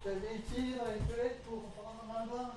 T'avais une fille dans les toilettes pour prendre un bain.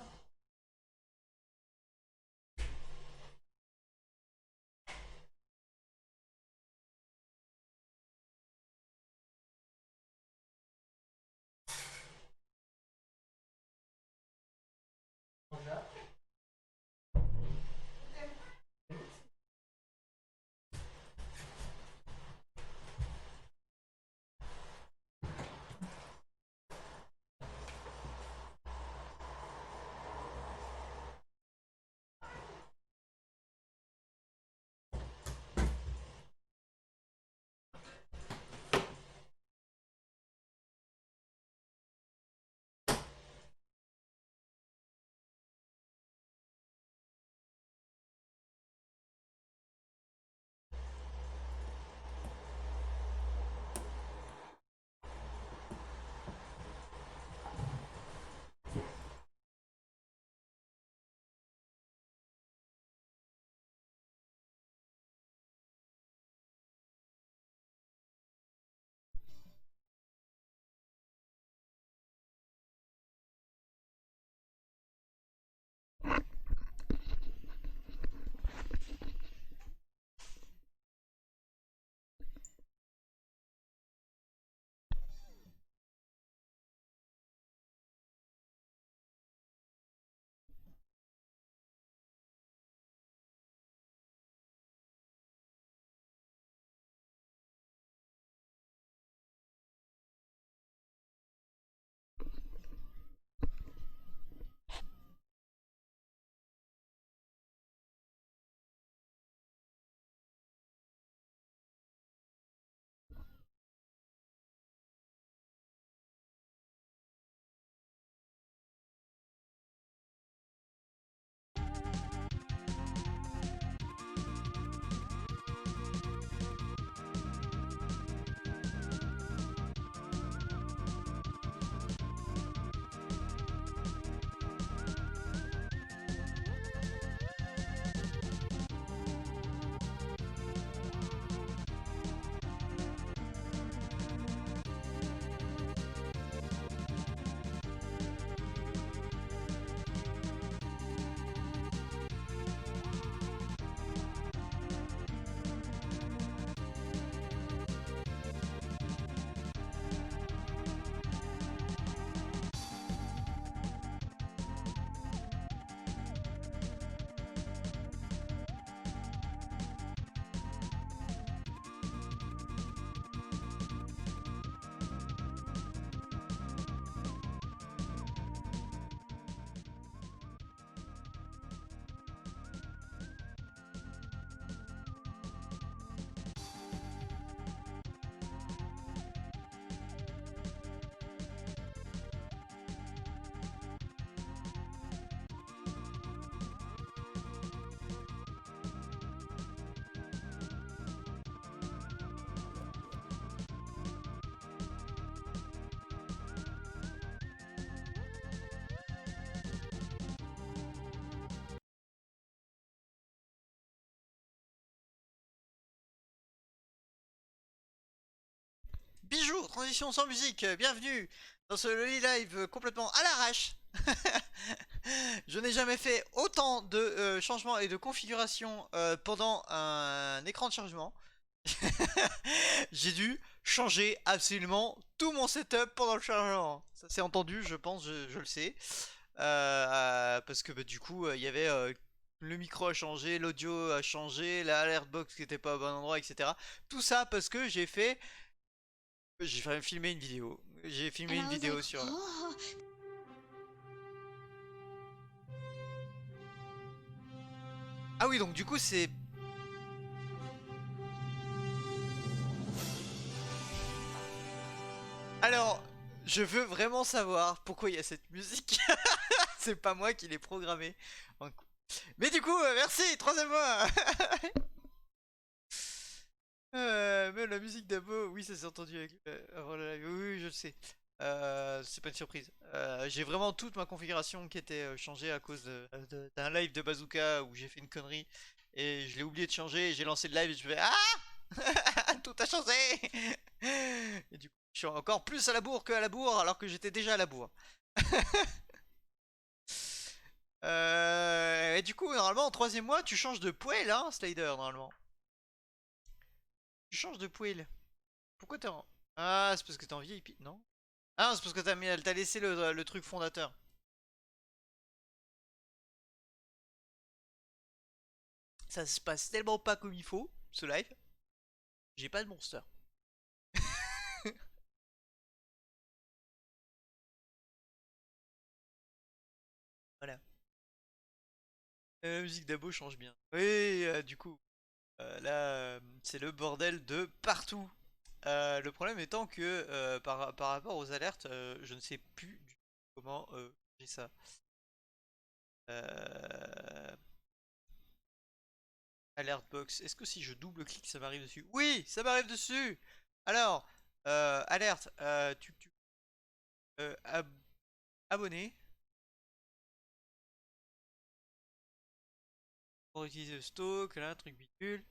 Bijou, transition sans musique, bienvenue dans ce Loli Live complètement à l'arrache. Je n'ai jamais fait autant de changements et de configurations pendant un écran de chargement. J'ai dû changer absolument tout mon setup pendant le chargement. Ça s'est entendu, je pense, je le sais. Parce que bah, du coup, il y avait le micro a changé, l'audio a changé, la alert box qui était pas au bon endroit, etc. Tout ça parce que j'ai filmé une vidéo. J'ai filmé And une I was like, vidéo sur. oh, Ah oui, donc du coup, c'est. Alors, je veux vraiment savoir pourquoi il y a cette musique. C'est pas moi qui l'ai programmée. Mais du coup, merci, troisième mois. Mais la musique d'Abo, oui, ça s'est entendu avant le live. Oui, oui, je le sais. C'est pas une surprise. J'ai vraiment toute ma configuration qui était changée à cause d'un live de Bazooka où j'ai fait une connerie et je l'ai oublié de changer. J'ai lancé le live et je fais Ah tout a changé. Et du coup, je suis encore plus à la bourre qu'à la bourre alors que j'étais déjà à la bourre. Et du coup, normalement, en troisième mois, tu changes de poêle, hein, Slider, normalement. Tu changes de poêle. Pourquoi t'es en... Ah, c'est parce que t'es en VIP, non? Ah, c'est parce que t'as laissé le truc fondateur. Ça se passe tellement pas comme il faut, ce live. J'ai pas de monster. Voilà. La musique d'Abo change bien. Oui, du coup, là, c'est le bordel de partout. Le problème étant que par rapport aux alertes, je ne sais plus du tout comment j'ai ça. Euh, Alert box. Est-ce que si je double-clique, ça m'arrive dessus? Oui, ça m'arrive dessus. Alors, alerte. Euh, ab- abonné. Pour utiliser le stock, là, truc bidule.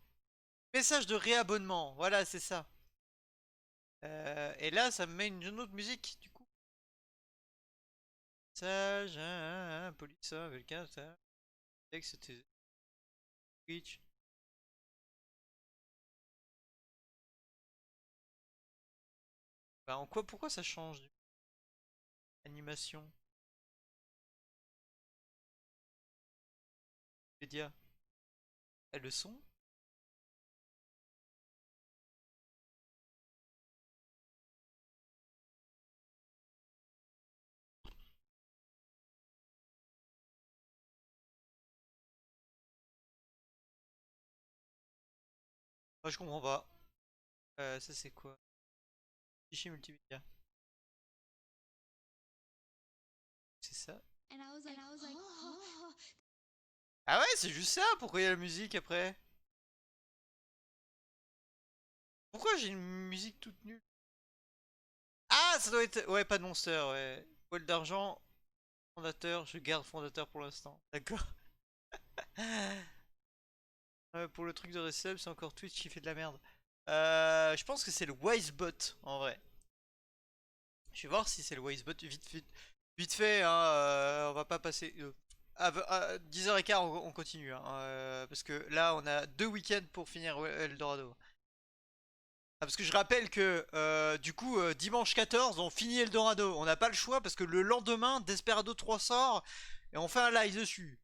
Message de réabonnement. Voilà, c'est ça. Et là, ça me met une autre musique, du coup. Message, police, quelqu'un, ça. Texte, Twitch. Bah, en quoi, pourquoi ça change? Animation. Média. Et le son? Moi, je comprends pas. Ça, c'est quoi? Fichier multimédia. C'est ça? Ah ouais, c'est juste ça. Pourquoi il y a la musique après? Pourquoi j'ai une musique toute nulle? Ah, ça doit être... Ouais, pas de monster, ouais. Poil d'argent, fondateur. Je garde fondateur pour l'instant. D'accord. Pour le truc de resub, c'est encore Twitch qui fait de la merde. Je pense que c'est le Wisebot, en vrai. Je vais voir si c'est le Wisebot. Vite fait, hein, on va pas passer... à 10h15, on continue. Hein, parce que là, on a 2 week-ends pour finir Eldorado. Ah, parce que je rappelle que du coup dimanche 14 on finit Eldorado. On n'a pas le choix parce que le lendemain Desperado 3 sort et on fait un live dessus.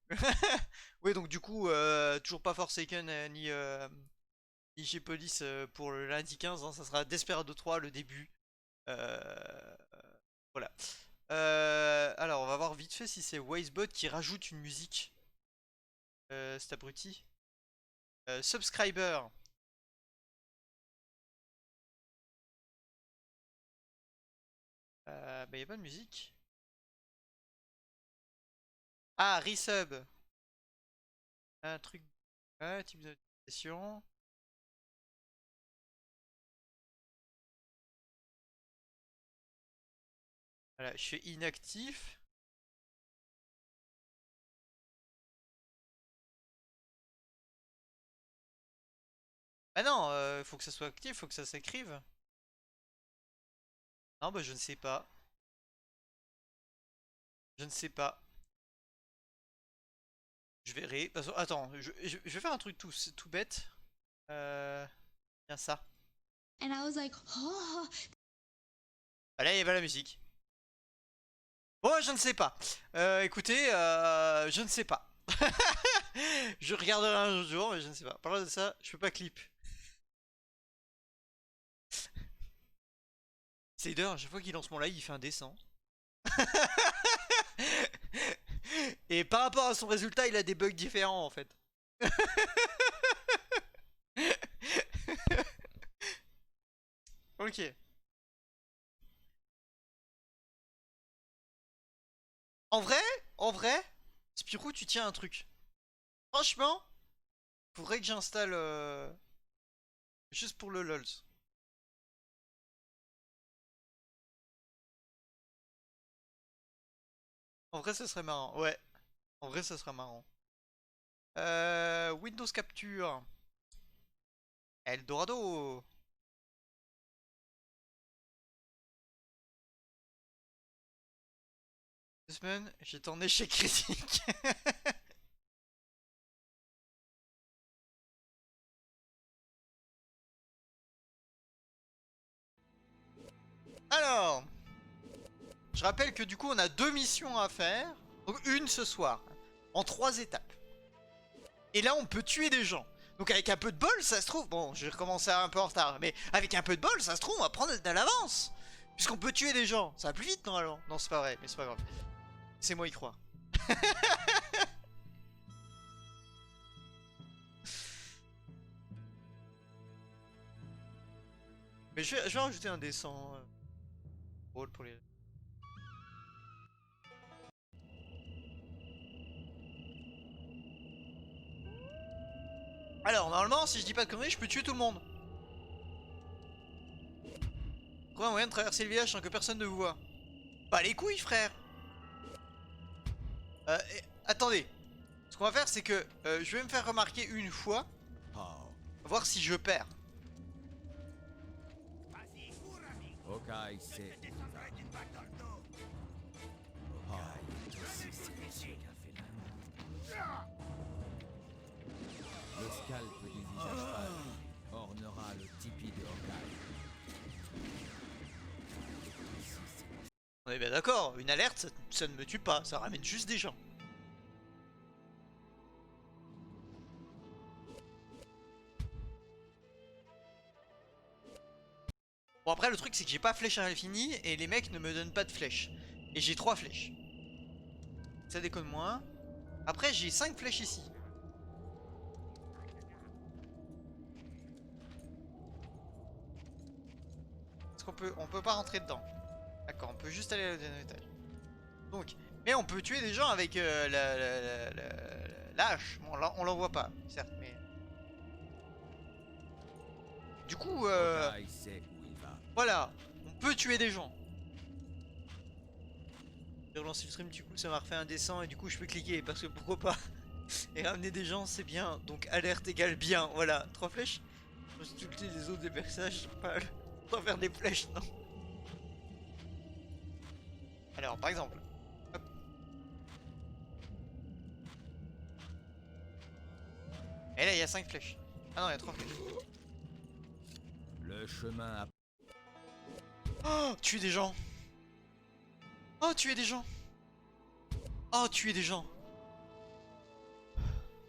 Oui, donc du coup toujours pas Forsaken ni chez Police pour le lundi 15, hein, ça sera Desperado 3 le début. Euh, voilà. Alors on va voir vite fait si c'est Wisebot qui rajoute une musique. C'est abruti. Subscriber. Bah y a pas de musique. Ah, resub. Un truc. Ouais, type de notification. Voilà, je fais inactif. Ah non, faut que ça soit actif, faut que ça s'écrive. Non, bah je ne sais pas. Je ne sais pas. Je verrai. Attends, je vais faire un truc tout bête. Bien ça. And I was like, oh. Ah là, il y avait la musique. Bon, je ne sais pas. Écoutez, je ne sais pas. Je regarderai un jour, mais je ne sais pas. Parlant de ça, je peux pas clip. Slader, à chaque fois qu'il lance mon live, il fait un dessin. Et par rapport à son résultat, il a des bugs différents en fait. Ok. En vrai, en vrai, Spirou, tu tiens un truc. Franchement, faudrait que j'installe juste pour le LOLs. En vrai, ça serait marrant. Ouais, en vrai, ça serait marrant. Windows Capture. Eldorado. semaines, j'étais en échec critique. Alors, je rappelle que du coup on a 2 missions à faire. Donc une ce soir, en 3 étapes. Et là on peut tuer des gens. Donc avec un peu de bol, ça se trouve, bon j'ai recommencé un peu en retard, mais avec un peu de bol, ça se trouve, on va prendre de l'avance. Puisqu'on peut tuer des gens, ça va plus vite normalement. Non c'est pas vrai, mais c'est pas grave. C'est moi y croire. Mais je vais rajouter un dessin rôle pour les... Alors normalement si je dis pas de conneries je peux tuer tout le monde. Trouver un moyen de traverser le village sans que personne ne vous voit. Bah les couilles frère. Attendez. Ce qu'on va faire c'est que je vais me faire remarquer une fois. Voir si je perds. Le scalp du visage pâle ornera le tipi de Hawkeye. On est bien d'accord, une alerte ça ne me tue pas, ça ramène juste des gens. Bon après le truc c'est que j'ai pas flèche à l'infini et les mecs ne me donnent pas de flèches. Et j'ai 3 flèches. Ça déconne moins. Après j'ai 5 flèches ici. Est-ce qu'on peut pas rentrer dedans? D'accord, on peut juste aller au dernier étage. Donc, mais on peut tuer des gens avec la hache. Bon, on l'en voit pas, certes, mais... Du coup, Hawkeye sait où il va. voilà, on peut tuer des gens. J'ai relancé le stream, du coup ça m'a refait un dessin et du coup je peux cliquer parce que pourquoi pas. Et ramener des gens c'est bien, donc alerte égale bien, voilà. 3 flèches. Je peux sculpter les autres des personnages, pas faire des flèches, non. Alors par exemple, hop. Et là il y a 5 flèches. Ah non il y a 3 flèches. Le chemin a... Oh, tuer des gens. Oh, tuer des gens. Oh, tuer des gens.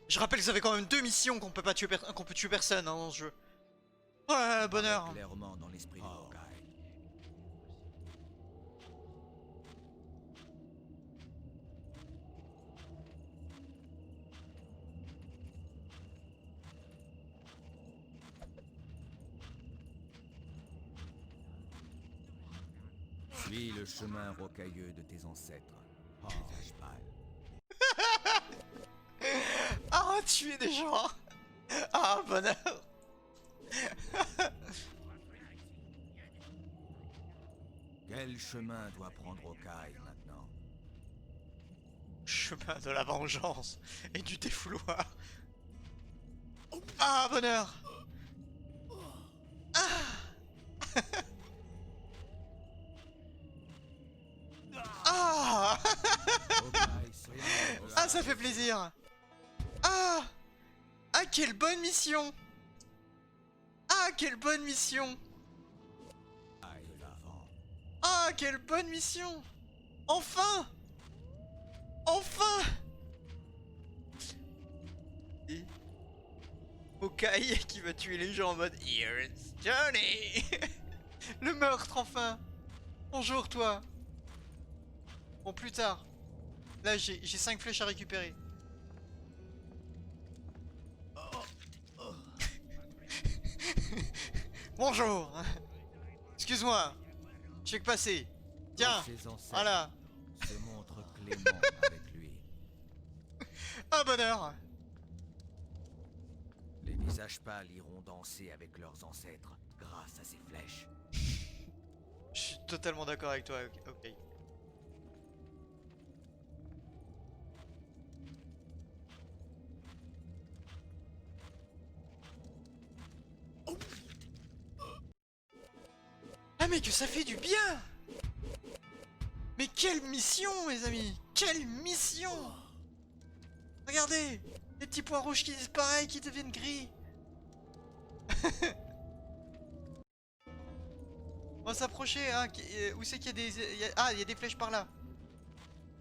Je rappelle que ça fait quand même 2 missions qu'on peut pas tuer qu'on peut tuer personne hein, dans ce jeu. Oh là là, bonheur. clairement dans l'esprit de Hawkeye. Suis le chemin rocailleux de tes ancêtres. Visage pâle. Ah, tuer des gens. Ah, bonheur. Quel chemin doit prendre Hawkeye maintenant? Chemin de la vengeance et du défouloir. Ah, bonheur. Ah. Ah. Hawkeye sera... Ah, ça fait plaisir. Ah. Ah, quelle bonne mission. Ah, quelle bonne mission. Hawkeye l'avant. Ah, quelle bonne mission. Enfin. Enfin. Et Hawkeye qui va tuer les gens en mode Here's Johnny. Le meurtre enfin. Bonjour toi. Bon plus tard. Là j'ai 5 flèches à récupérer. Bonjour. Excuse-moi. Je fais que passer. Tiens. Ses ancêtres Voilà. se montre clément avec lui. Ah bonheur. Les visages pâles iront danser avec leurs ancêtres grâce à ces flèches. Je suis totalement d'accord avec toi. Ok. Ah mais que ça fait du bien. Mais quelle mission, mes amis! Quelle mission! Regardez! Les petits points rouges qui disparaissent, qui deviennent gris! On va s'approcher, hein. Où c'est qu'il y a des... Ah, il y a des flèches par là.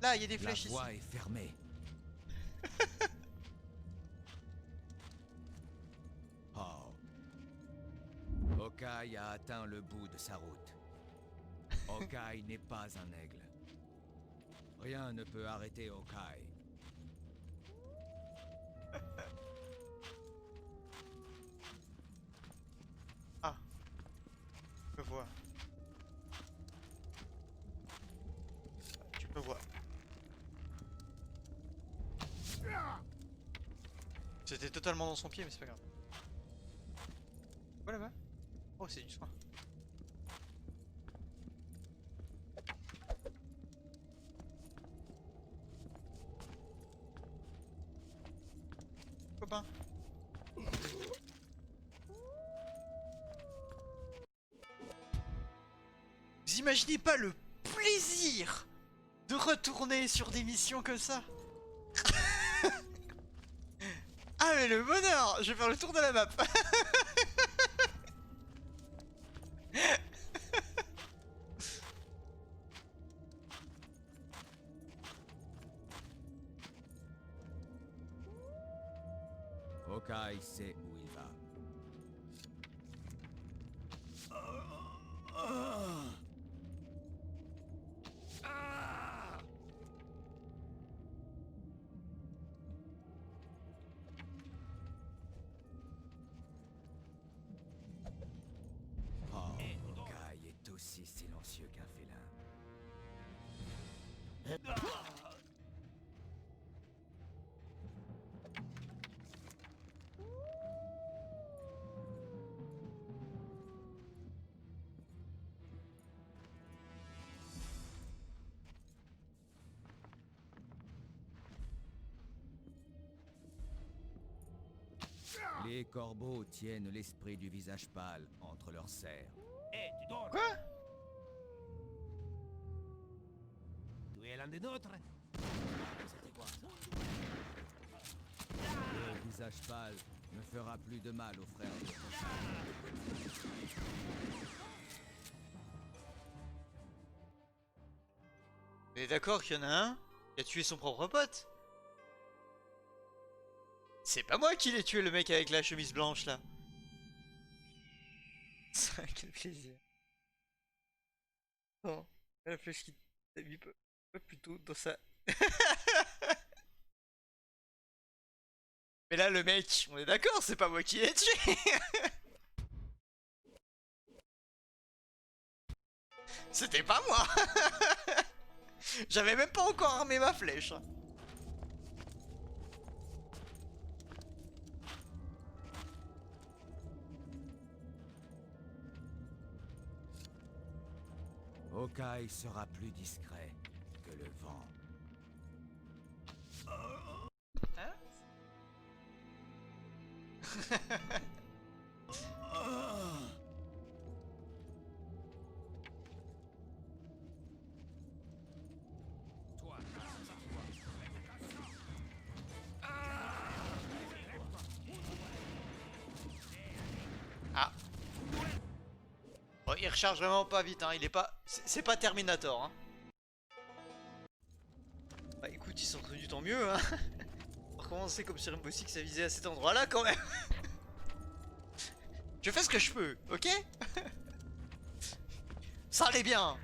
Là, il y a des flèches La ici. voie est fermée. Oh. Hawkeye a atteint le bout de sa route. Hawkeye n'est pas un aigle. Rien ne peut arrêter Hawkeye. Ah. Je me vois. Tu me vois. C'était totalement dans son pied, mais c'est pas grave. Quoi là-bas? Oh, c'est du soin. Copain. Vous imaginez pas le plaisir de retourner sur des missions comme ça? Ah mais le bonheur! Je vais faire le tour de la map. Hawkeye sait où il va. Oh, Hawkeye est aussi silencieux qu'un félin. Les corbeaux tiennent l'esprit du visage pâle entre leurs serres. Eh, tu dors? Quoi? Tu es l'un des nôtres? C'était quoi ça? Le visage pâle ne fera plus de mal aux frères de Hawkeye. On est d'accord qu'il y en a un qui a tué son propre pote. C'est pas moi qui l'ai tué, le mec avec la chemise blanche là. Quel plaisir. Non, la flèche qui t'a mis pas plutôt dans sa... Mais là le mec, on est d'accord, c'est pas moi qui l'ai tué. C'était pas moi. J'avais même pas encore armé ma flèche. Hawkeye sera plus discret que le vent. Hein? Toi, Ah. Bon, il recharge vraiment pas vite, hein. Il est pas... C'est pas Terminator, hein. Bah écoute, ils sont retenus, tant mieux, hein. On va recommencer comme sur Rainbow Six à viser à cet endroit-là, quand même. Je fais ce que je peux, ok? Ça allait bien.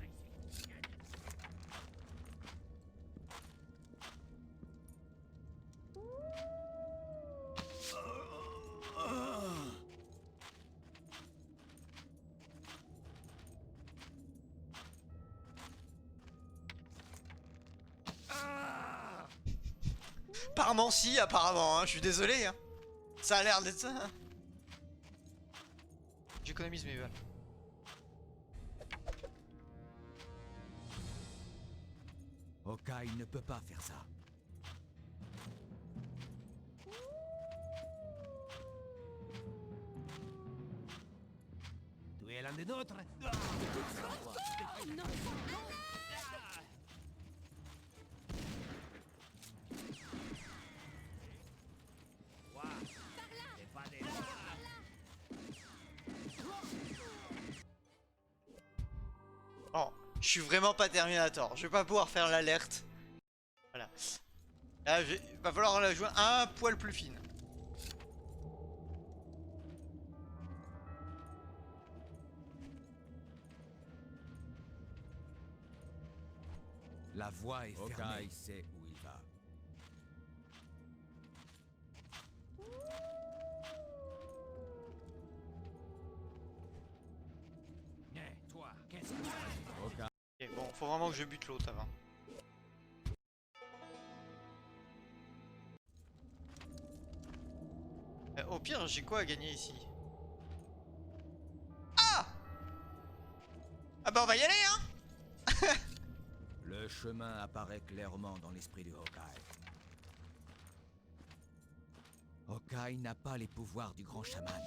Apparemment si, apparemment, hein. Je suis désolé, hein. Ça a l'air d'être ça, hein. J'économise mes balles. Hawkeye ne peut pas faire ça. tu es l'un des nôtres? Je suis vraiment pas Terminator. Je vais pas pouvoir faire l'alerte. Voilà. Là, va falloir la jouer un poil plus fine. La voie est fermée. Hawkeye sait où il va. Toi, qu'est-ce que tu fais? Hawkeye. Ok, bon, faut vraiment que je bute l'autre avant. Au pire, j'ai quoi à gagner ici? Ah! Ah bah on va y aller, hein! Le chemin apparaît clairement dans l'esprit de Hawkeye. Hawkeye n'a pas les pouvoirs du grand chaman.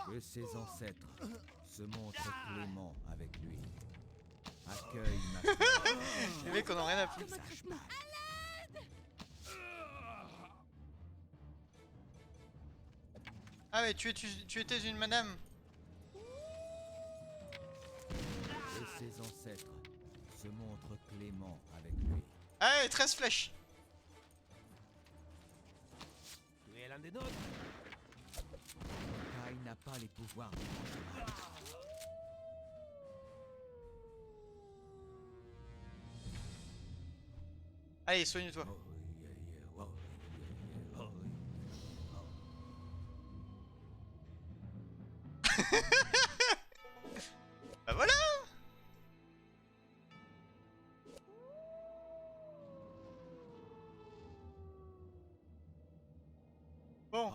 Que ses ancêtres se montrent cléments avec lui. Accueille ma Les mecs, on a rien à foutre. Ah mais tu étais une madame. Que ses ancêtres se montrent cléments avec lui. Ah ouais, 13 flèches. Tu es l'un des nôtres? Hawkeye n'a pas les pouvoirs du grand chaman. Allez, soigne-toi. Bah voilà. Bon.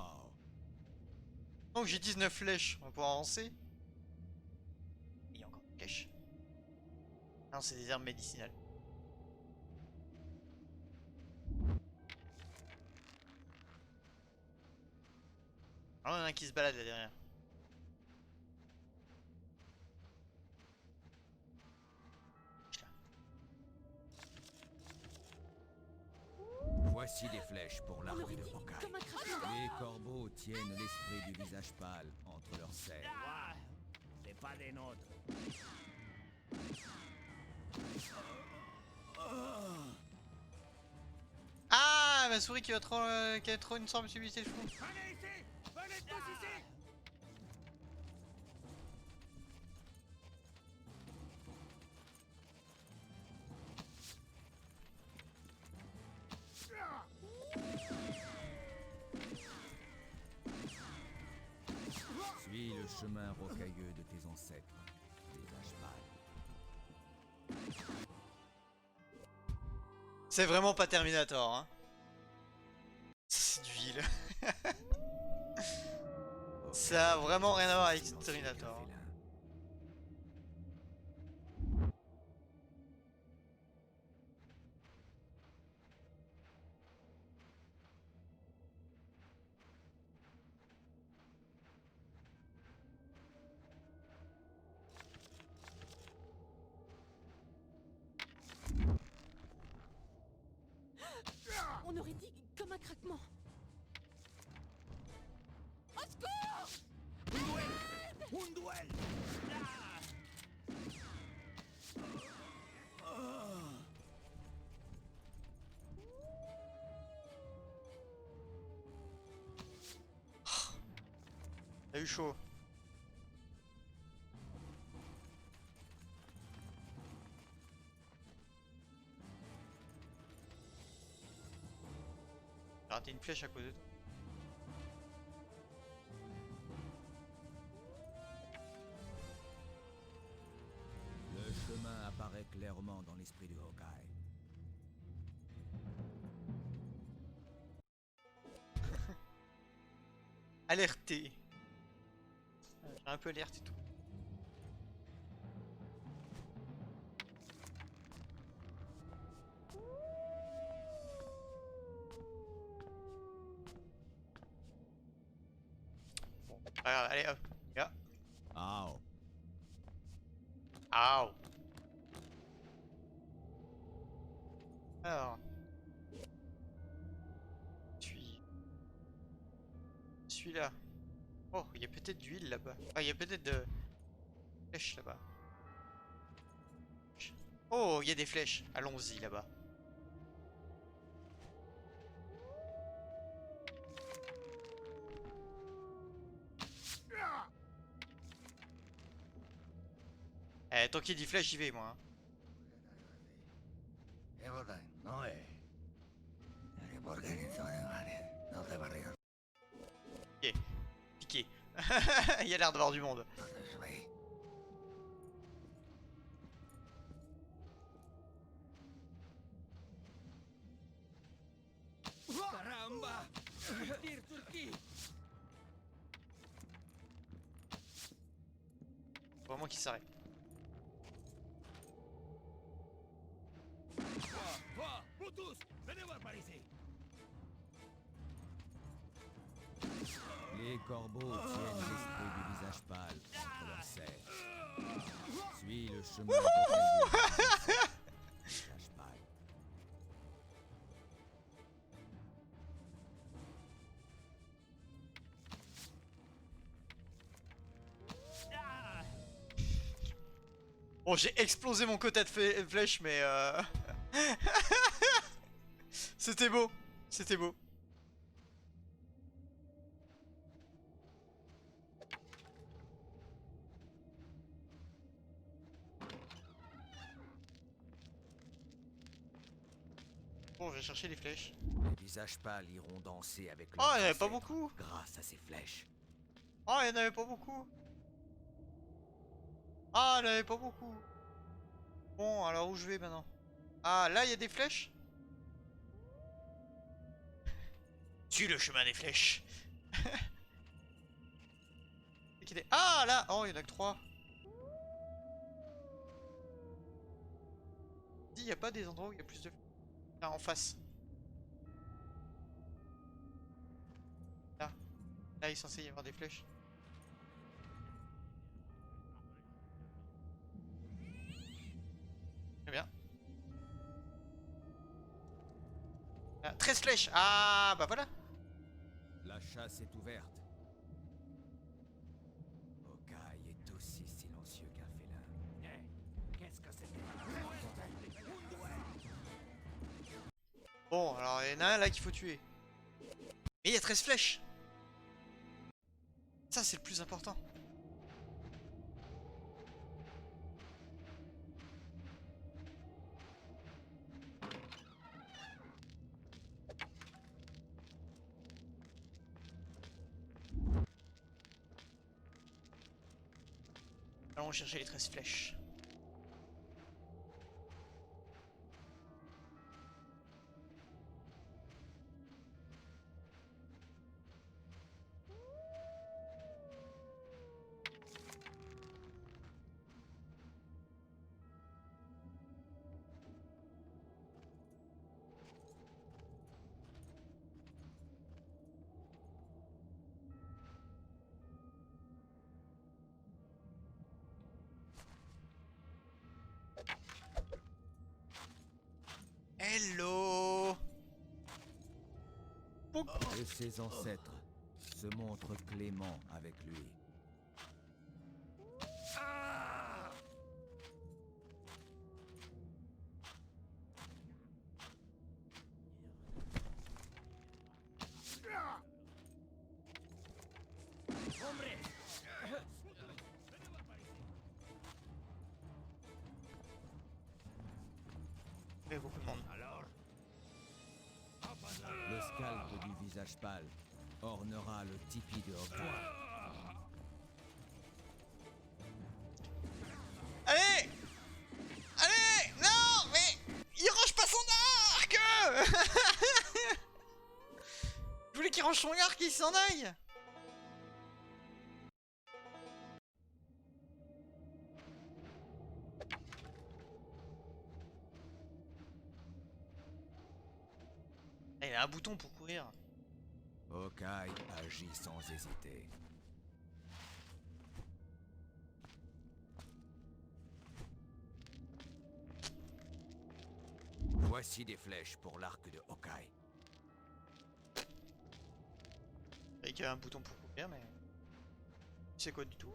Donc j'ai 19 flèches, on va pouvoir avancer. Il y a encore une flèche. Non, c'est des herbes médicinales. Ah, il y en a un qui se balade là derrière. Voici des flèches pour l'armée de Hawkeye. Les corbeaux tiennent l'esprit du visage pâle entre leurs selles. Toi, c'est pas des nôtres. Ah, ma souris qui a trop une sensibilité de fou. Venez ici! Venez tous ici! Suis le chemin rocailleux de tes ancêtres. Visage pâle. C'est vraiment pas Terminator, hein. C'est du vil. Ça a vraiment rien à voir avec Terminator. On aurait dit comme un craquement. Au secours! Un duel! T'as eu chaud. J'ai raté une flèche à cause de toi. Le chemin apparaît clairement dans l'esprit de Hawkeye. Alerté. J'ai un peu alerté tout. Bon, pas grave, allez hop. Là. Ao. Aouh. Alors. Celui-là. Oh, il y a peut-être d'huile là-bas. Ah, il y a peut-être de flèches là-bas. Oh, il y a des flèches. Allons-y là-bas. Eh, tant qu'il dit flèche, j'y vais moi. Ok, piqué. Il y a l'air d'avoir du monde. Caramba! Tire Turquie! Vraiment qu'il s'arrête. Va, vous tous, venez voir par ici. Les corbeaux tiennent l'esprit du visage pâle contre leur serre. Suis le chemin de visage pâle. Bon, j'ai explosé mon quota de flèches, mais c'était beau. C'était beau. Bon, je vais chercher les flèches. Les visages pâles iront danser avec Oh, leurs il n'y en avait pas ancêtres beaucoup. grâce à ces flèches. Oh, il n'y en avait pas beaucoup. Ah, il n'y en avait pas beaucoup. Bon, alors où je vais maintenant? Ah, là, il y a des flèches. Suis le chemin des flèches. Ah, là. Oh, il y en a que 3. Il n'y a pas des endroits où il y a plus de flèches. Là, en face. Là. Là, il est censé y avoir des flèches. Très bien. Là, 13 flèches. Ah, bah voilà. La chasse est ouverte. Hawkeye est aussi silencieux qu'un félin. Qu'est-ce que c'était? Bon, alors il y en a un là qu'il faut tuer. Mais il y a 13 flèches. Ça, c'est le plus important. Allons chercher les 13 flèches. Hello. Et ses ancêtres se montrent cléments avec lui. Il y a beaucoup de monde. Alors, Le scalp du visage pâle ornera le tipi de Hawkeye. Allez. Allez. Non, mais il range pas son arc. Je voulais qu'il range son arc et il s'en aille. Ah, il a un bouton pour courir. Hawkeye agit sans hésiter. Voici des flèches pour l'arc de Hawkeye. Avec un bouton pour couper, mais... C'est quoi du tout?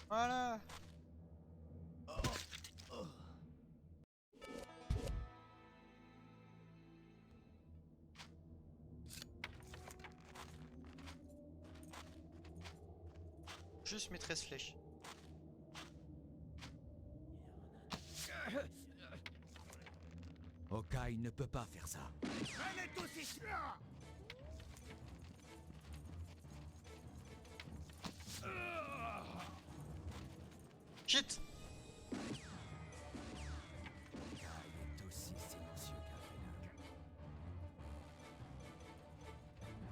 Voilà. Juste mes 13 flèches. Hawkeye ne peut pas faire ça. Allez tous ici. Shit. Hawkeye est aussi silencieux qu'un félin.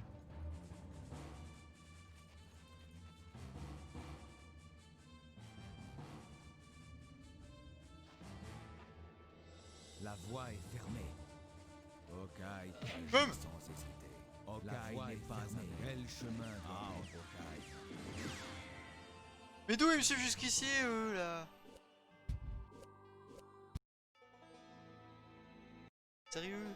La voie est fermée. Hawkeye agit Boum. sans hésiter. Hawkeye n'est pas un bel chemin de Hawkeye. Mais d'où ils me suivent jusqu'ici, eux, là? Sérieux?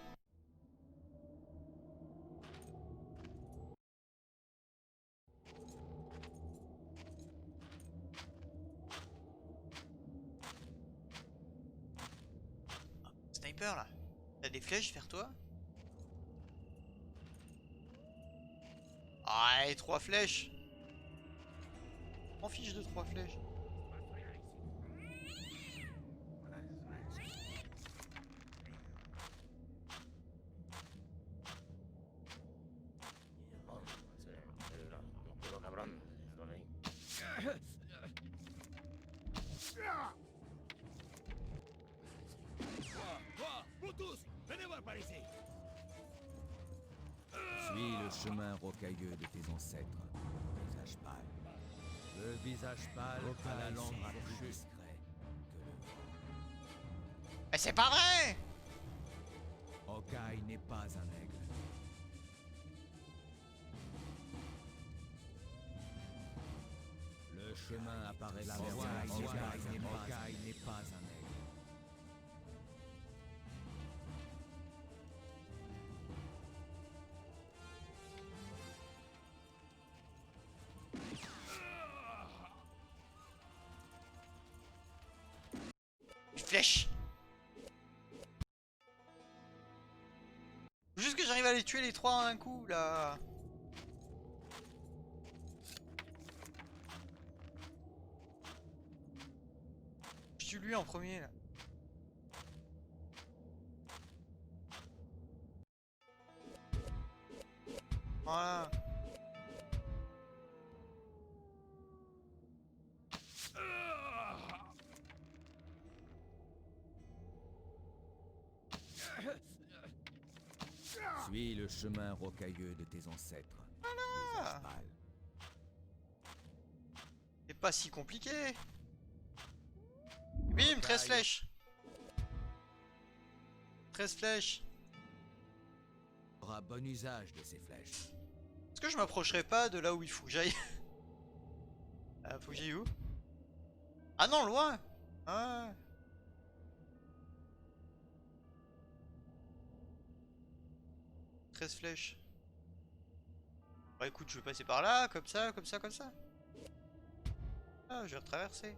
Sniper, là. T'as des flèches vers toi? Ah, et 3 flèches. On fiche de 3 flèches. Vous tous, venez voir par ici. Suis le chemin rocailleux de tes ancêtres. Visage pâle. Le visage pâle a la langue plus discret que le vent. Mais c'est pas vrai! Hawkeye n'est pas un aigle. Le chemin apparaît la voie. Hawkeye n'est pas un aigle. Une flèche! Faut juste que j'arrive à les tuer les 3 en un coup, là. Je tue lui en premier, là. Voilà. Suis le chemin rocailleux de tes ancêtres. Visage pâle. C'est pas si compliqué. Bim, 13 flèches. 13 flèches. Aura bon usage de ces flèches. Est-ce que je m'approcherai pas de là où il faut que j'aille? Faut que j'aille où? Ah non, loin. Ah. « 13 flèches. Bah écoute, je vais passer par là, comme ça, comme ça, comme ça. Ah, je vais retraverser.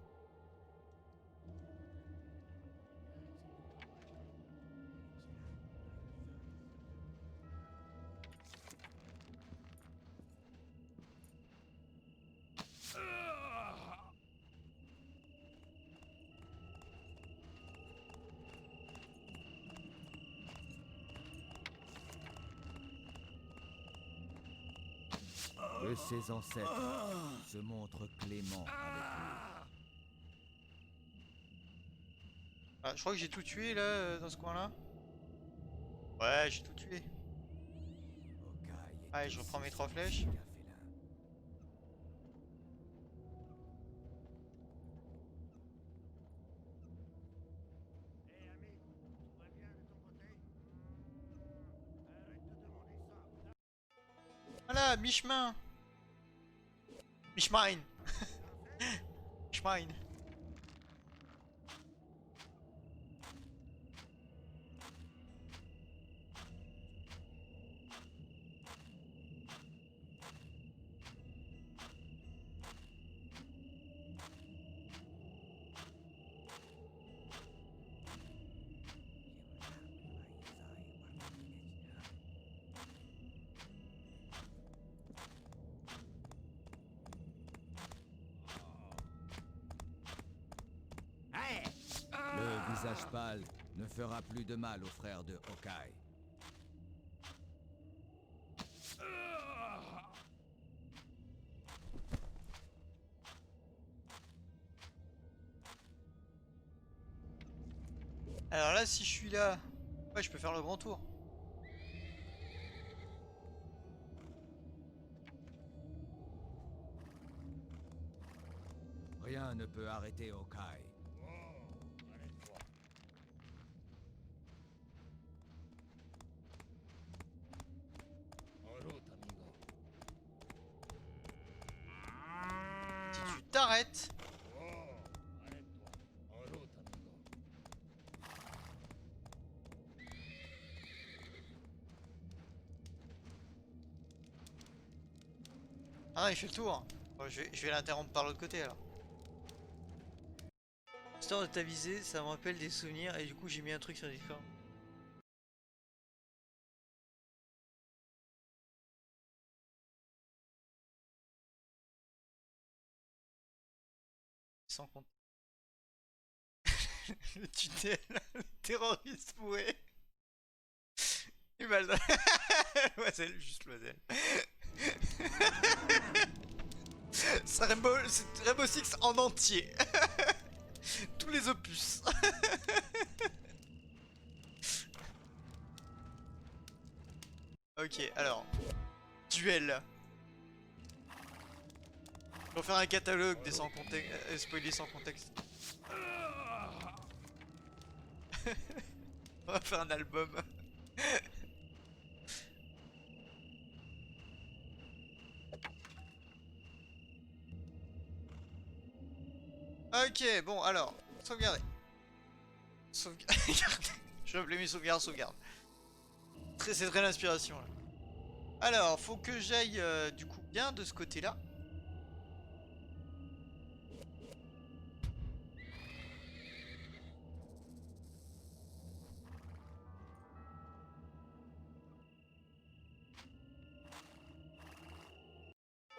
Que ses ancêtres se montrent cléments avec lui. Ah, je crois que j'ai tout tué là, dans ce coin là. Ouais, j'ai tout tué. Hawkeye est Allez, je reprends aussi mes 3 flèches. sadique qu'un félin. Hé ami, tout va bien de ton côté? Arrête de demander ça. Voilà, mi-chemin. Mi-chemin. Chemin. Hey! Le visage pâle ne fera plus de mal aux frères de Hawkeye. Alors là, si je suis là, ouais, je peux faire le grand tour. Rien ne peut arrêter Hawkeye. Si tu t'arrêtes. Ah non, il fait le tour. Bon, je vais l'interrompre par l'autre côté alors. Histoire de t'aviser, ça me rappelle des souvenirs et du coup j'ai mis un truc sur Discord. Sans compte. Le tunnel, le terroriste bourré. Et mal. Loisel, juste Loisel. C'est Rainbow Six en entier. Tous les opus. Ok, alors. Duel. Je vais faire un catalogue des sans contexte. Spoiler sans contexte. On va faire un album. Ok, bon alors. Sauvegarder. Sauvegarder. Je vais appeler mes sauvegardes, sauvegarde. C'est très l'inspiration là. Alors, faut que j'aille du coup bien de ce côté-là.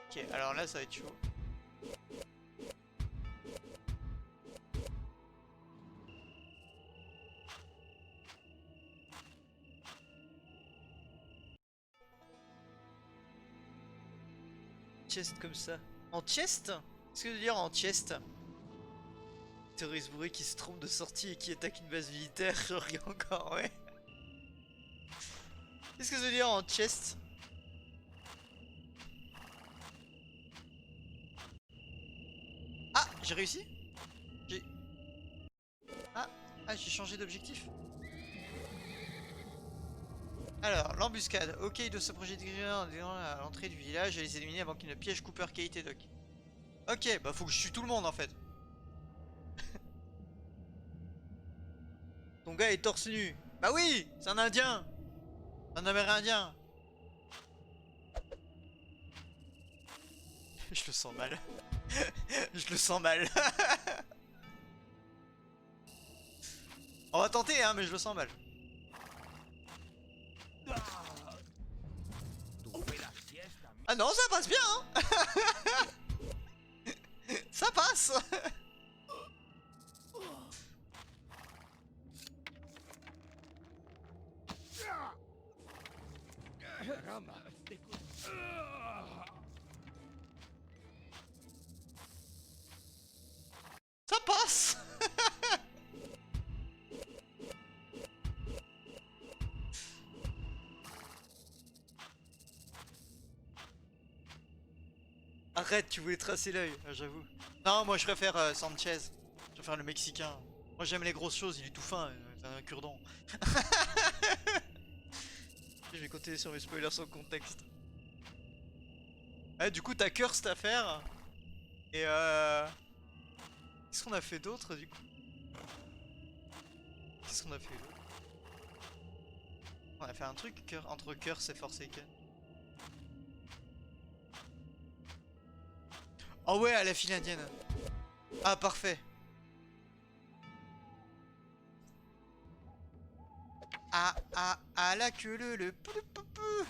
Ok, alors là ça va être chaud. Chest comme ça. En chest? Qu'est-ce que ça veut dire en chest? Terroriste bourré qui se trompe de sortie et qui attaque une base militaire. Je regarde encore, ouais. Qu'est-ce que ça veut dire en chest? Ah, j'ai réussi? J'ai... Ah, j'ai changé d'objectif. Alors, l'embuscade. Ok, de se projeter à l'entrée du village et les éliminer avant qu'il ne piège Cooper, Kate et Doc. Ok, bah faut que je tue tout le monde en fait. Ton gars est torse nu. Bah oui, c'est un indien. Un amérindien. Je le sens mal. Je le sens mal. On va tenter hein, mais je le sens mal. Ah non, ça passe bien hein. Ça passe. Ça passe. Arrête, tu voulais tracer l'œil, j'avoue. Non, moi je préfère Sanchez. Je préfère le Mexicain. Moi j'aime les grosses choses, il est tout fin, c'est un cure-dent. Je vais continuer sur mes spoilers sans contexte. Ouais, du coup t'as Cursed à faire. Et qu'est-ce qu'on a fait d'autre du coup? Qu'est-ce qu'on a fait d'autre? On a fait un truc entre Curse et Forsaken. Oh ouais, à la file indienne. Ah parfait. La queue le pou, pou, pou.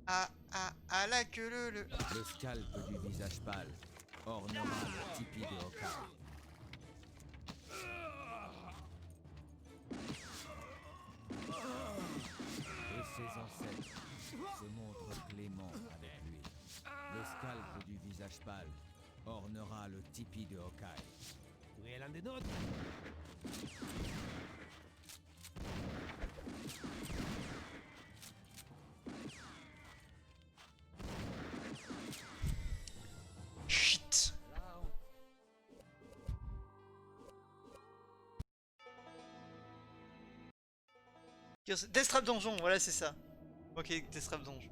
La queue le. Le scalp du visage pâle ornera le tipi de Hawkeye. Et ses ancêtres se montrent cléments avec lui. Le scalp du visage pâle ornera le tipi de Hawkeye. Tuer l'un des nôtres. Shit. Deathtrap donjon, voilà c'est ça. Ok, Deathtrap donjon.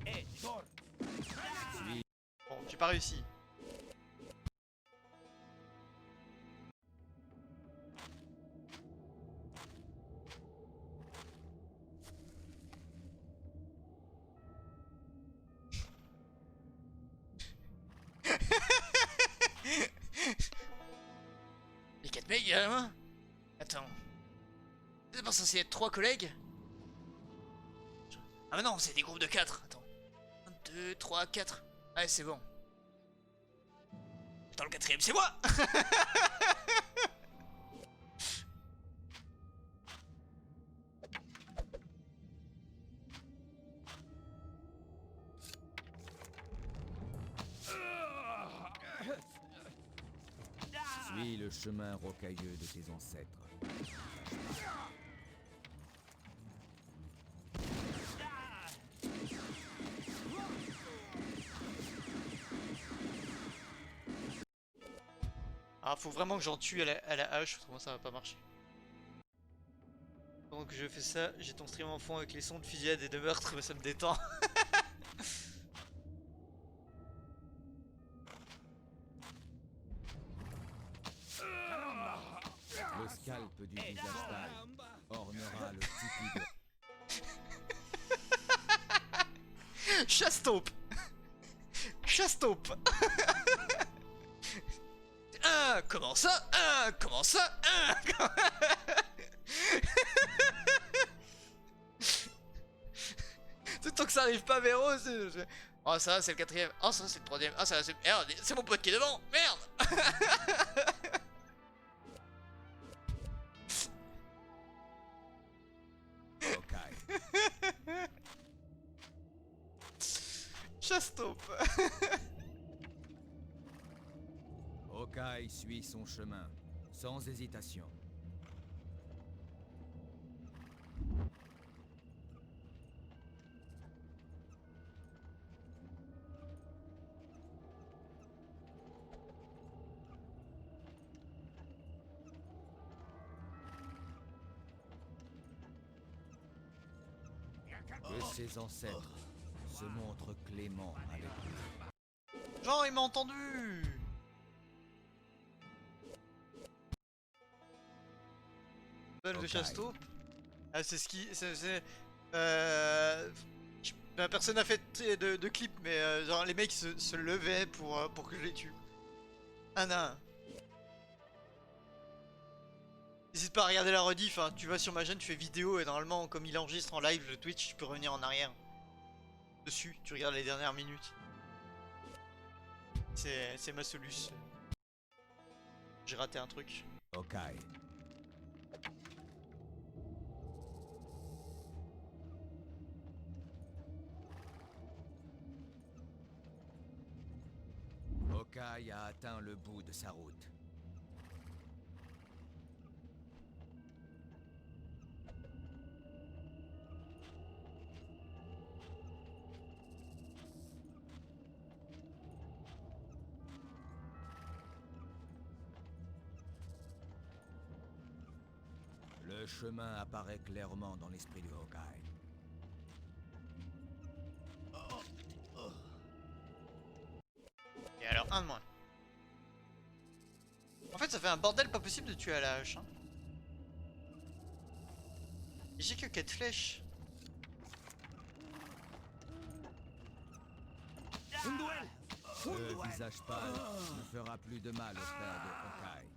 Eh, Thor. Bon, j'ai pas réussi. Les 4 mecs, hein? Attends. C'est pas censé être 3 collègues? Ah mais non, c'est des groupes de 4. Attends. 1, 2, 3, 4. Ouais, c'est bon. Attends, le 4ème, c'est moi! Suis le chemin rocailleux de tes ancêtres. Ah, faut vraiment que j'en tue à la hache, autrement ça va pas marcher. Pendant que je fais ça, j'ai ton stream en fond avec les sons de fusillade et de meurtre, mais ça me détend. Le scalp du visage pâle ornera le tipi de... Chastaupe. Chastaupe. Comment ça? Comment ça? Tout tant que ça arrive pas vers eux, c'est... Oh ça c'est le 4ème, oh ça c'est le 3ème, oh ça c'est... Merde, c'est mon pote qui est devant, merde. Hawkeye. Chastaupe. Hawkeye suit son chemin, sans hésitation. Que ses ancêtres se montrent cléments avec lui. Genre il m'a entendu. De Hawkeye. Chastaupe. Ah c'est ce qui... bah, personne n'a fait de clip mais genre les mecs se levaient pour que je les tue. Un à un. N'hésite pas à regarder la rediff, hein. Tu vas sur ma chaîne, tu fais vidéo et normalement comme il enregistre en live le Twitch, tu peux revenir en arrière. Dessus, tu regardes les dernières minutes. C'est ma solution. J'ai raté un truc. Hawkeye. Hawkeye a atteint le bout de sa route. Le chemin apparaît clairement dans l'esprit de Hawkeye. Et alors, un de moins. En fait, ça fait un bordel pas possible de tuer à la hache. Hein. J'ai que 4 flèches. Le visage pâle ne fera plus de mal au frère de Hawkeye.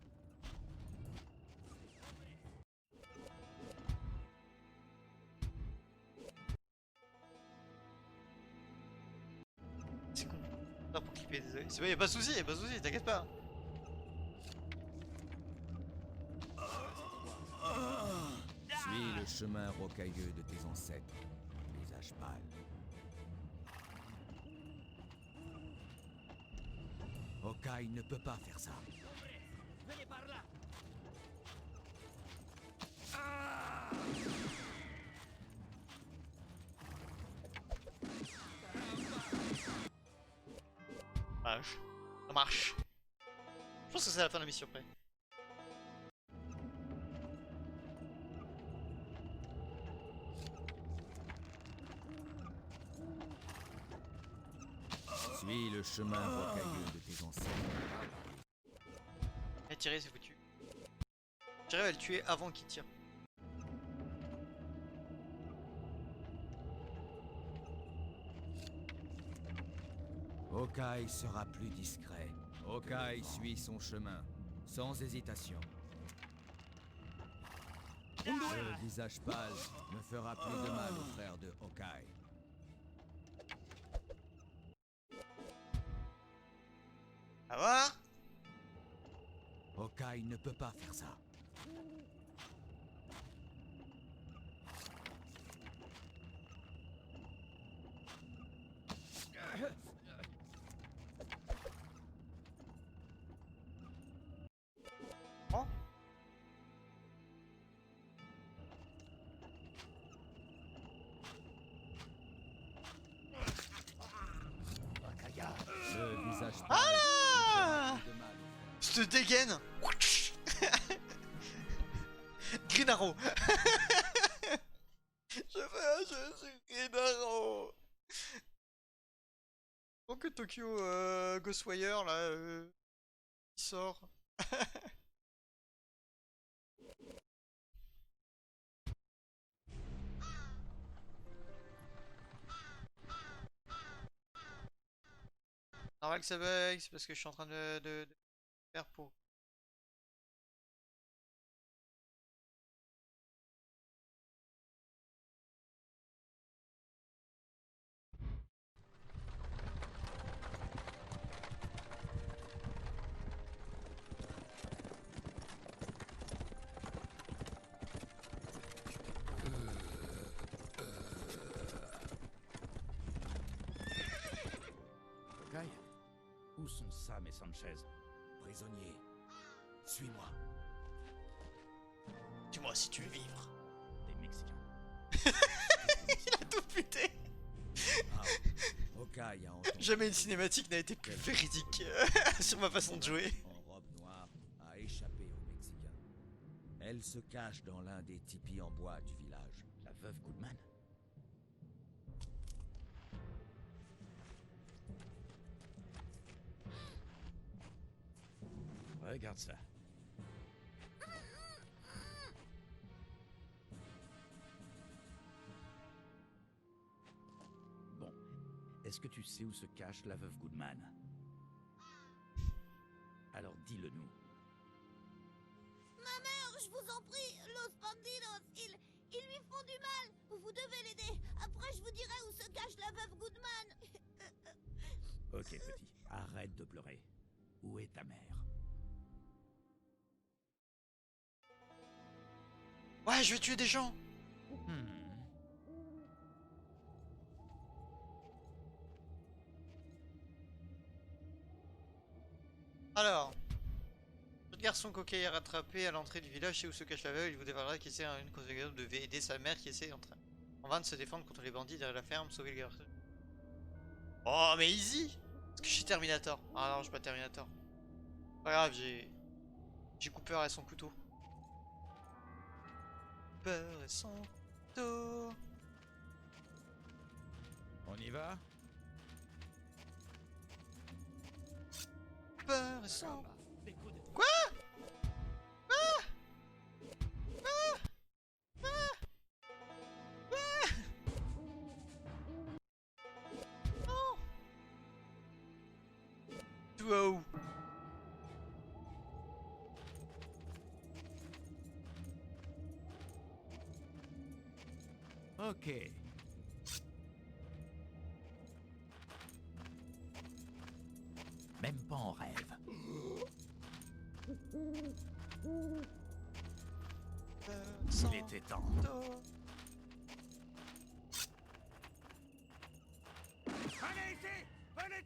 C'est con. Pas pour clipper, désolé. C'est pas, y'a pas de soucis, t'inquiète pas. Suis le chemin rocailleux de tes ancêtres, visage pâle. Hawkeye ne peut pas faire ça. Venez par là. Ça marche. Je pense que c'est la fin de la mission après. Suis le chemin rocailleux de tes ancêtres. Elle a tiré, c'est foutu. J'arrive à le tuer avant qu'il tire. Hawkeye sera plus discret. Hawkeye suit son chemin, sans hésitation. Le visage pâle ne fera plus de mal au frère de Hawkeye. À voir. Hawkeye ne peut pas faire ça. Oh. Le visage pâle Ah ne fera plus de mal au frère. Cette dégaine. Green Arrow. Je fais un jeu sur Green Arrow. Donc que Tokyo Ghostwire là il sort. Normal que ça bug, c'est parce que je suis en train de faire pour. Hawkeye, où sont Sam et Sanchez? Prisonnier, suis-moi. Dis-moi si tu veux vivre. Des Mexicains. Il a tout buté. Ah, Hawkeye a entendu. Jamais une cinématique n'a été plus véridique sur ma façon de jouer. En robe noire a échappé aux Mexicains. Elle se cache dans l'un des tipis en bois du village. La veuve Goodman? Regarde ça. Bon, est-ce que tu sais où se cache la veuve Goodman? Alors dis-le-nous. Ma mère, je vous en prie, Los Bandidos, ils lui font du mal. Vous devez l'aider. Après, je vous dirai où se cache la veuve Goodman. Ok, petit, arrête de pleurer. Où est ta mère? Ouais, je vais tuer des gens. Alors, votre garçon coquet est rattrapé à l'entrée du village, c'est où se cache la veuve. Il vous dévoilera qu'il essaie une cause de aider sa mère qui essaie en vain de se défendre contre les bandits derrière la ferme, sauver le garçon. Oh, mais easy! Parce que je suis Terminator. Ah non, je suis pas Terminator. Pas grave, j'ai Cooper et son couteau. peur et son dos. On y va? Peur et son... Des coups de... Quoi? Ah! Ah! Ah! Ah! Non! Wow. Ok. Même pas en rêve. Peur et son Il était temps. dos. Venez ici! Venez!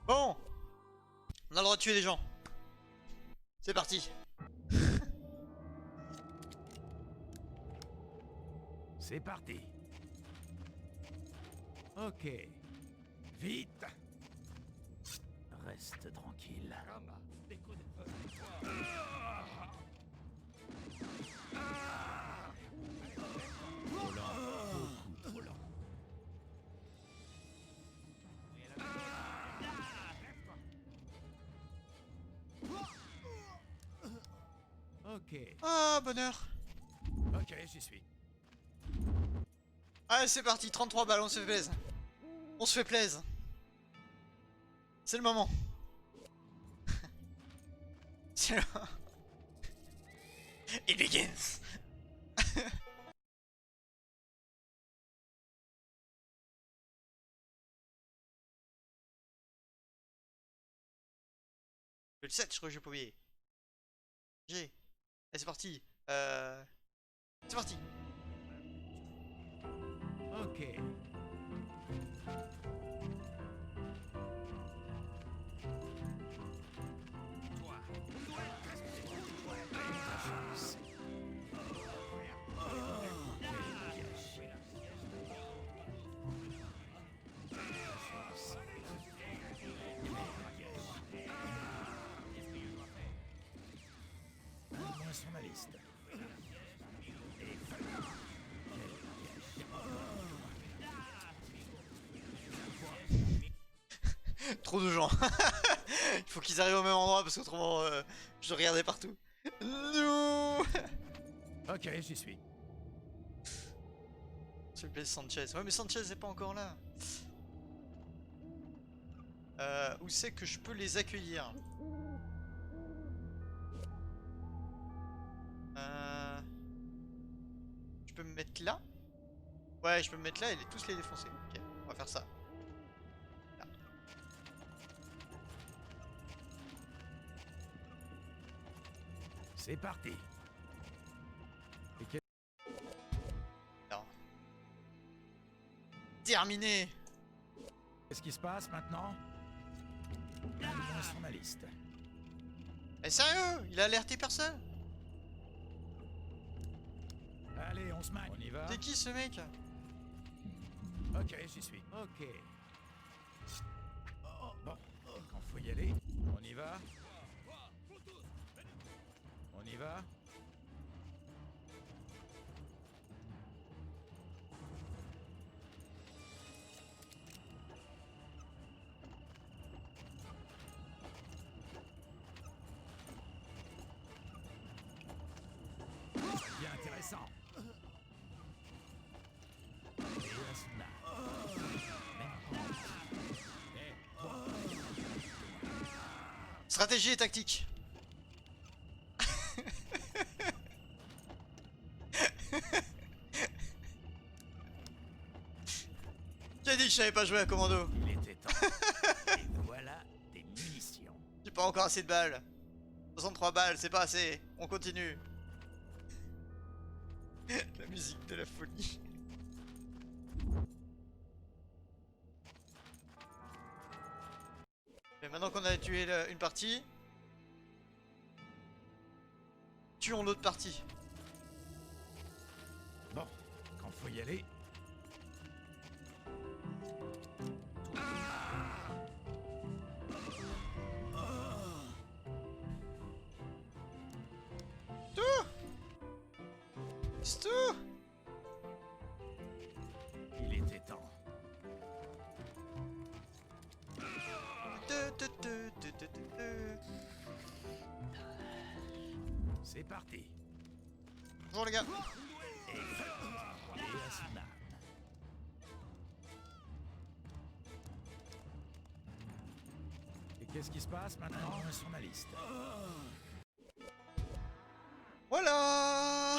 Bon, on a le droit de tuer des gens. C'est parti. C'est parti. Ok. Vite. Reste tranquille. Caramba! Des coups de... Trop lent. Beaucoup trop lent. Ok. Ah, bonheur. Ok, j'y suis. Allez, c'est parti, 33 balles, on se fait plaisir. On se fait plaisir. C'est le moment. C'est le... It begins. Le 7, je crois que j'ai pas oublié. J'ai. Allez, c'est parti. C'est parti. Ok. Donne-moi son liste. Trop de gens. Il faut qu'ils arrivent au même endroit parce qu'autrement je regardais partout. Non. Ok, j'y suis. S'il vous plaît, Sanchez. Ouais, mais Sanchez n'est pas encore là. Où c'est que je peux les accueillir? Je peux me mettre là? Ouais, je peux me mettre là et tous les défoncer. Ok, on va faire ça. Là. C'est parti. Alors. Terminé. Qu'est-ce qui se passe maintenant? Donne-moi son liste. Eh sérieux? Il a alerté personne? Allez, on se magne. On y va? C'est qui ce mec? Ok, j'y suis. Ok. Bon, quand faut y aller, on y va? On y va? Bien intéressant. Et un snap. Stratégie et tactique. Qui a dit que je savais pas jouer à commando? Il était temps. Et voilà des munitions. J'ai pas encore assez de balles. 63 balles, c'est pas assez. On continue. La musique de la folie. Mais maintenant qu'on a tué une partie, tuons l'autre partie. Bon, quand faut y aller. C'est tout. Il était temps. C'est parti. Bonjour les gars. Et Asuna. Et qu'est-ce qui se passe maintenant sur ma liste? Voilà.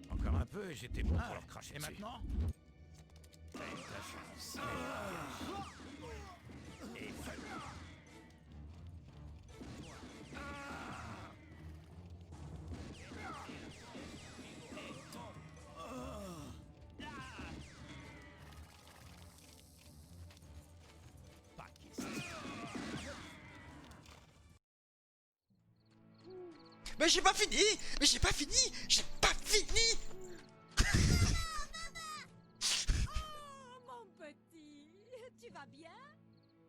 Encore un peu et j'étais bon pour leur cracher dessus. Et maintenant? Ta chance. Et pas question. Mais j'ai pas fini. Mais j'ai pas fini. J'ai pas fini. Oh, mon petit, tu vas bien?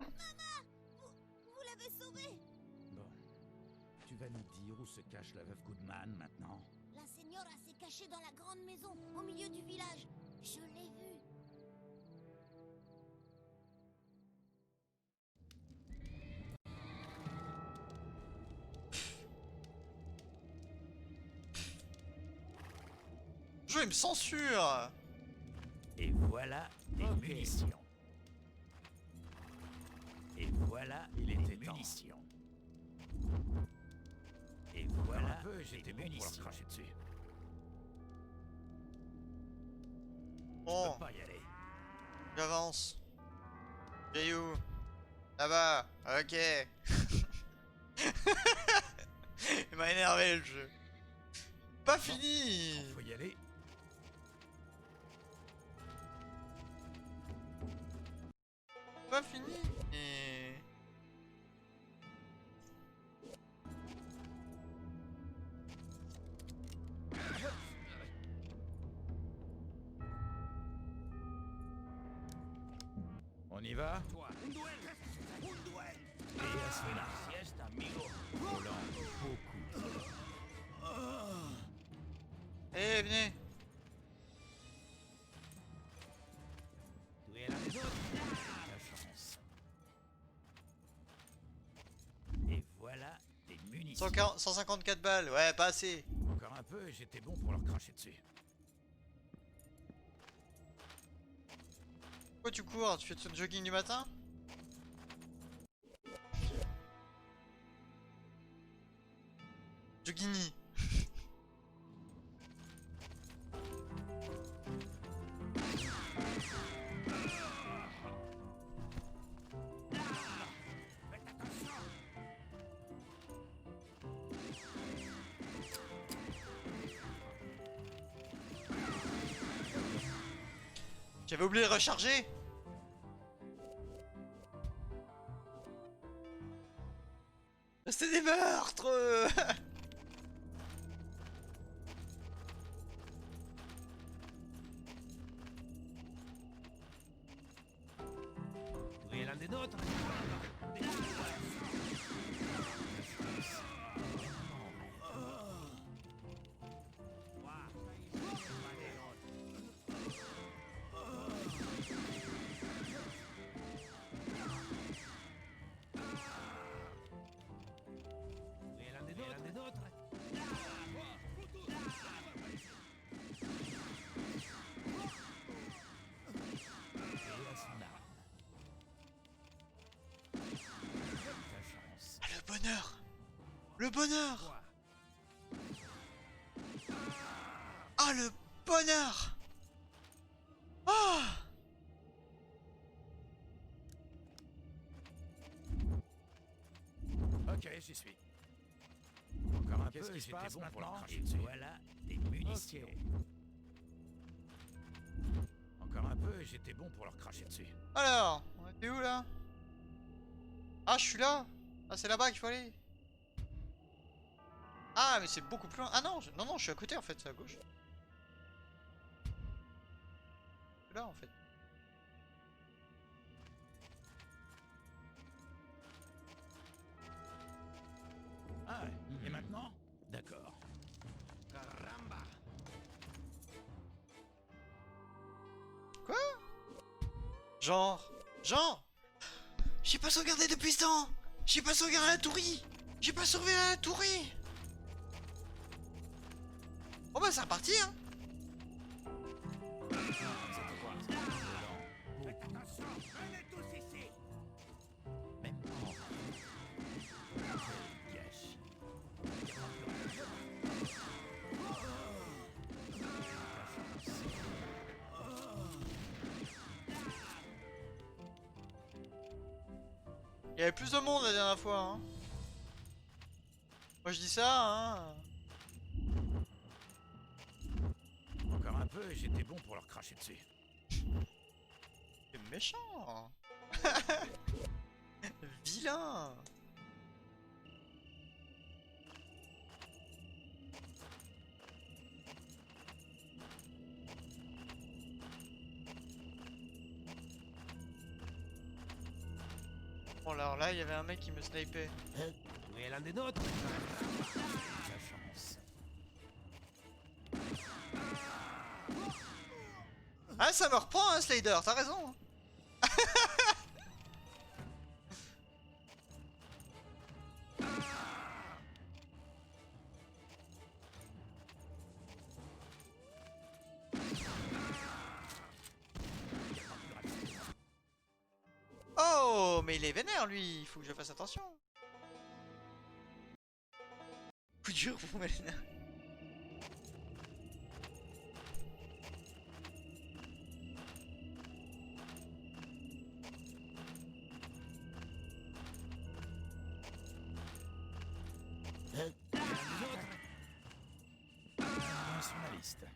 Maman, vous l'avez sauvé. Bon. Tu vas nous dire où se cache la veuve Goodman maintenant? La señora s'est cachée dans la grande maison, au milieu du village. Je l'ai vue. Le jeu il me censure. Et voilà des munitions. Et voilà des munitions. Et voilà un peu, j'étais bon pour leur cracher dessus. Je Bon, peux pas y aller. j'avance. J'ai où? Là-bas. Ok. Il m'a énervé le jeu. Pas fini. Faut y aller. Pas fini. Et... On y va? Toi, un duel. Et Asuna. Sieste, amigo. Volant beaucoup. Eh, venez. Tu es l'un des autres. La chance. Et voilà des munitions. 154 balles. Ouais, pas assez. Encore un peu et j'étais bon pour leur cracher dessus. Pourquoi tu cours? Tu fais ton jogging du matin? Joggini. J'avais oublié de recharger. C'était des meurtres. Tu es l'un des nôtres. Tu es l'un des nôtres. Et Asuna. Ta chance. Ah, le bonheur. Le bonheur. Ah, le bonheur. Ah. Ok, j'y suis. Encore un peu et j'étais bon pour leur cracher dessus. Voilà des munitions. Encore un peu et j'étais bon pour leur cracher dessus. Alors, on était où là? Ah, je suis là. Ah, c'est là-bas qu'il faut aller. Ah, mais c'est beaucoup plus loin. Ah non, non, non, je suis à côté en fait, c'est à gauche. Là en fait. Ah ouais. Et maintenant? D'accord. Caramba. Genre, j'ai pas sauvegardé depuis ce temps. J'ai pas sauvegardé la tourie. J'ai pas sauvé la tourie. Oh bah c'est reparti hein. C'était quoi ça? Faites attention, venez tous ici. Même pas. Quel gâchis. Il y avait plus de monde la dernière fois hein. Moi je dis ça hein. Encore un peu et j'étais bon pour leur cracher dessus. C'est méchant. Vilain. Bon alors là il y avait un mec qui me snipait. Tu es l'un des nôtres. La chance. Ah ça me reprend hein Slader, t'as raison. Oh mais il est vénère lui, il faut que je fasse attention. Coup dur pour Melina. Moins sur ma liste.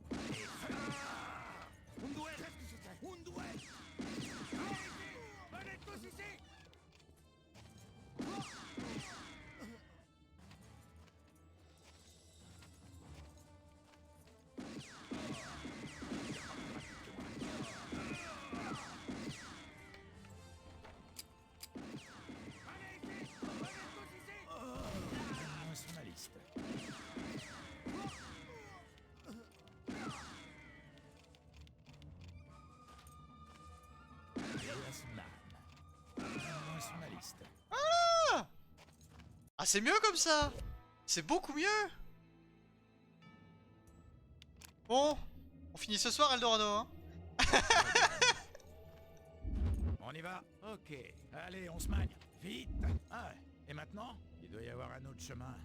Un due, un due. Venez tous ici. Moins sur ma liste. Elasman. Moins sur ma liste. Ah c'est mieux comme ça. C'est beaucoup mieux. Bon, on finit ce soir Eldorado hein. On y va. Ok. Allez, on se magne. Vite. Ah, et maintenant? Il doit y avoir un autre chemin.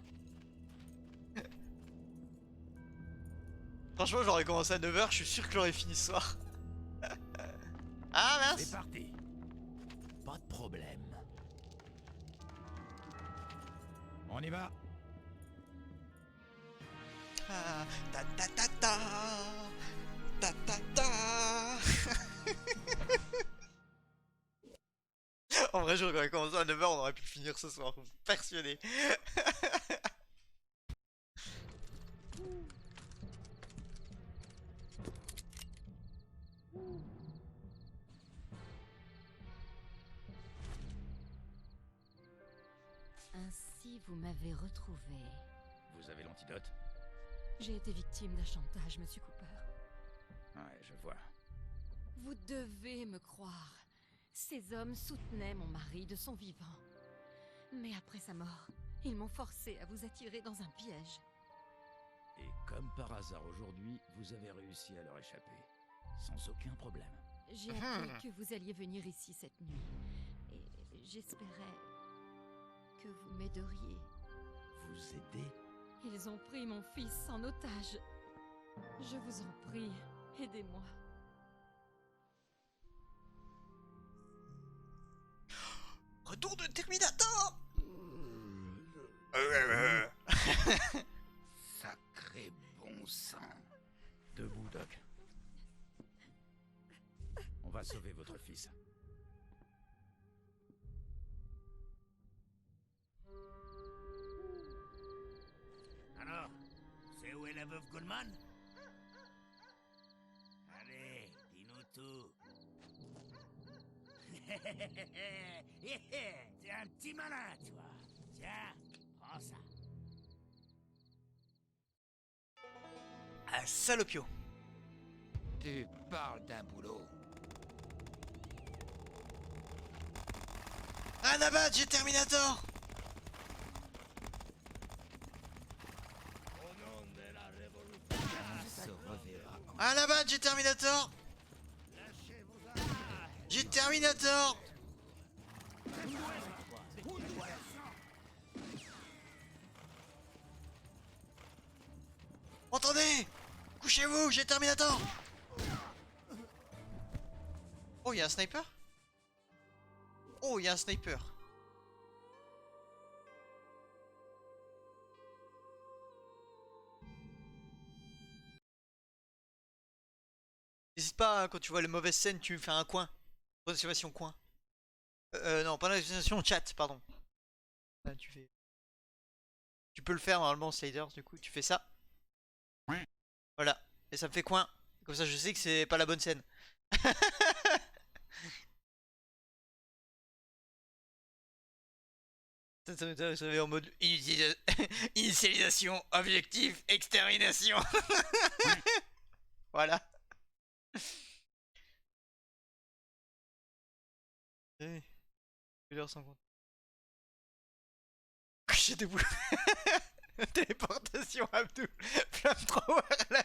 Franchement j'aurais commencé à 9h, je suis sûr que j'aurais fini ce soir. Ah C'est mince. parti. Pas de problème. On y va. Ah, ta ta ta ta. Ta ta ta. En vrai j'aurais quand même commencé à 9h, on aurait pu finir ce soir, persuadé. Ainsi, vous m'avez retrouvé. Vous avez l'antidote? J'ai été victime d'un chantage, Monsieur Cooper. Ouais, je vois. Vous devez me croire. Ces hommes soutenaient mon mari de son vivant. Mais après sa mort, ils m'ont forcé à vous attirer dans un piège. Et comme par hasard aujourd'hui, vous avez réussi à leur échapper. Sans aucun problème. J'ai appris que vous alliez venir ici cette nuit. Et j'espérais que vous m'aideriez. Vous aider? Ils ont pris mon fils en otage. Je vous en prie, aidez-moi. Retour de Terminator. Sacré bon sang. Debout, Doc. On va sauver votre fils. Alors, c'est où est la veuve Goldman? Allez, dis-nous tout. T'es un petit malin, toi. Tiens, prends ça. Ah, salopio. Tu parles d'un boulot. Anabat, j'ai Terminator. On se reverra. Anabat, j'ai Terminator. J'ai Terminator. Entendez, couchez-vous, j'ai Terminator. Oh, il y a un sniper. Oh, il y a un sniper. N'hésite pas, hein, quand tu vois les mauvaises scènes, tu me fais un coin. Point d'exclamation coin. Non, pas d'exclamation chat, pardon. Là, tu fais. Tu peux le faire normalement, sliders, du coup, tu fais ça. Voilà, et ça me fait coin. Comme ça, je sais que c'est pas la bonne scène. Ça m'intéresse en mode initialisation, objectif, extermination. Voilà. Eh, 1h50. Coucher debout. Téléportation Abdou. Flamethrower là.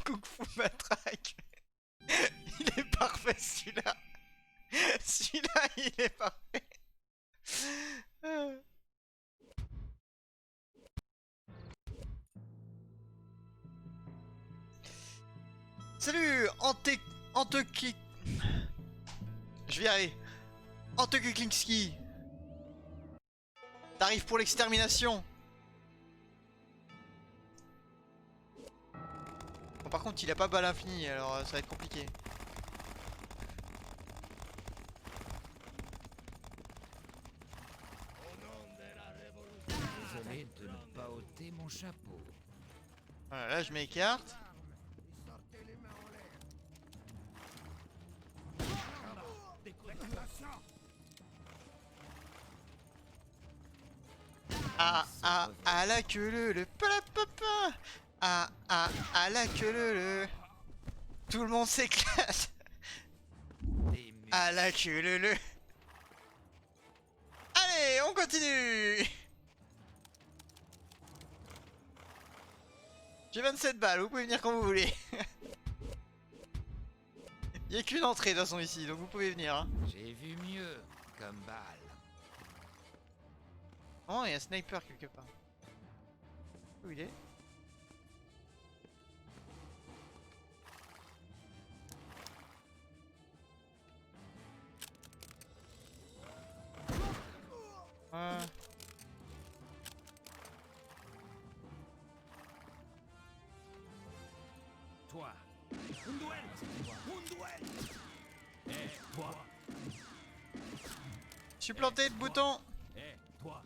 Kung Fu matraque. Il est parfait celui-là. Celui-là il est parfait. Salut Anteki. Je vais y arriver. Antekiklinski. T'arrives pour l'extermination. Bon, par contre il a pas balle infinie, alors ça va être compliqué. Désolé de ne pas ôter mon chapeau. Voilà, là je m'écarte. À la queue le palapapa. À la queue le. Tout le monde s'éclate. À la queue le. Allez, on continue. J'ai 27 balles, vous pouvez venir quand vous voulez. Il n'y a qu'une entrée de toute façon ici, donc vous pouvez venir. Hein. J'ai vu mieux comme balle. Oh, il y a un sniper quelque part. Où il est? Toi. Un duel. Un duel. Et toi. Je suis planté de bouton. Et toi.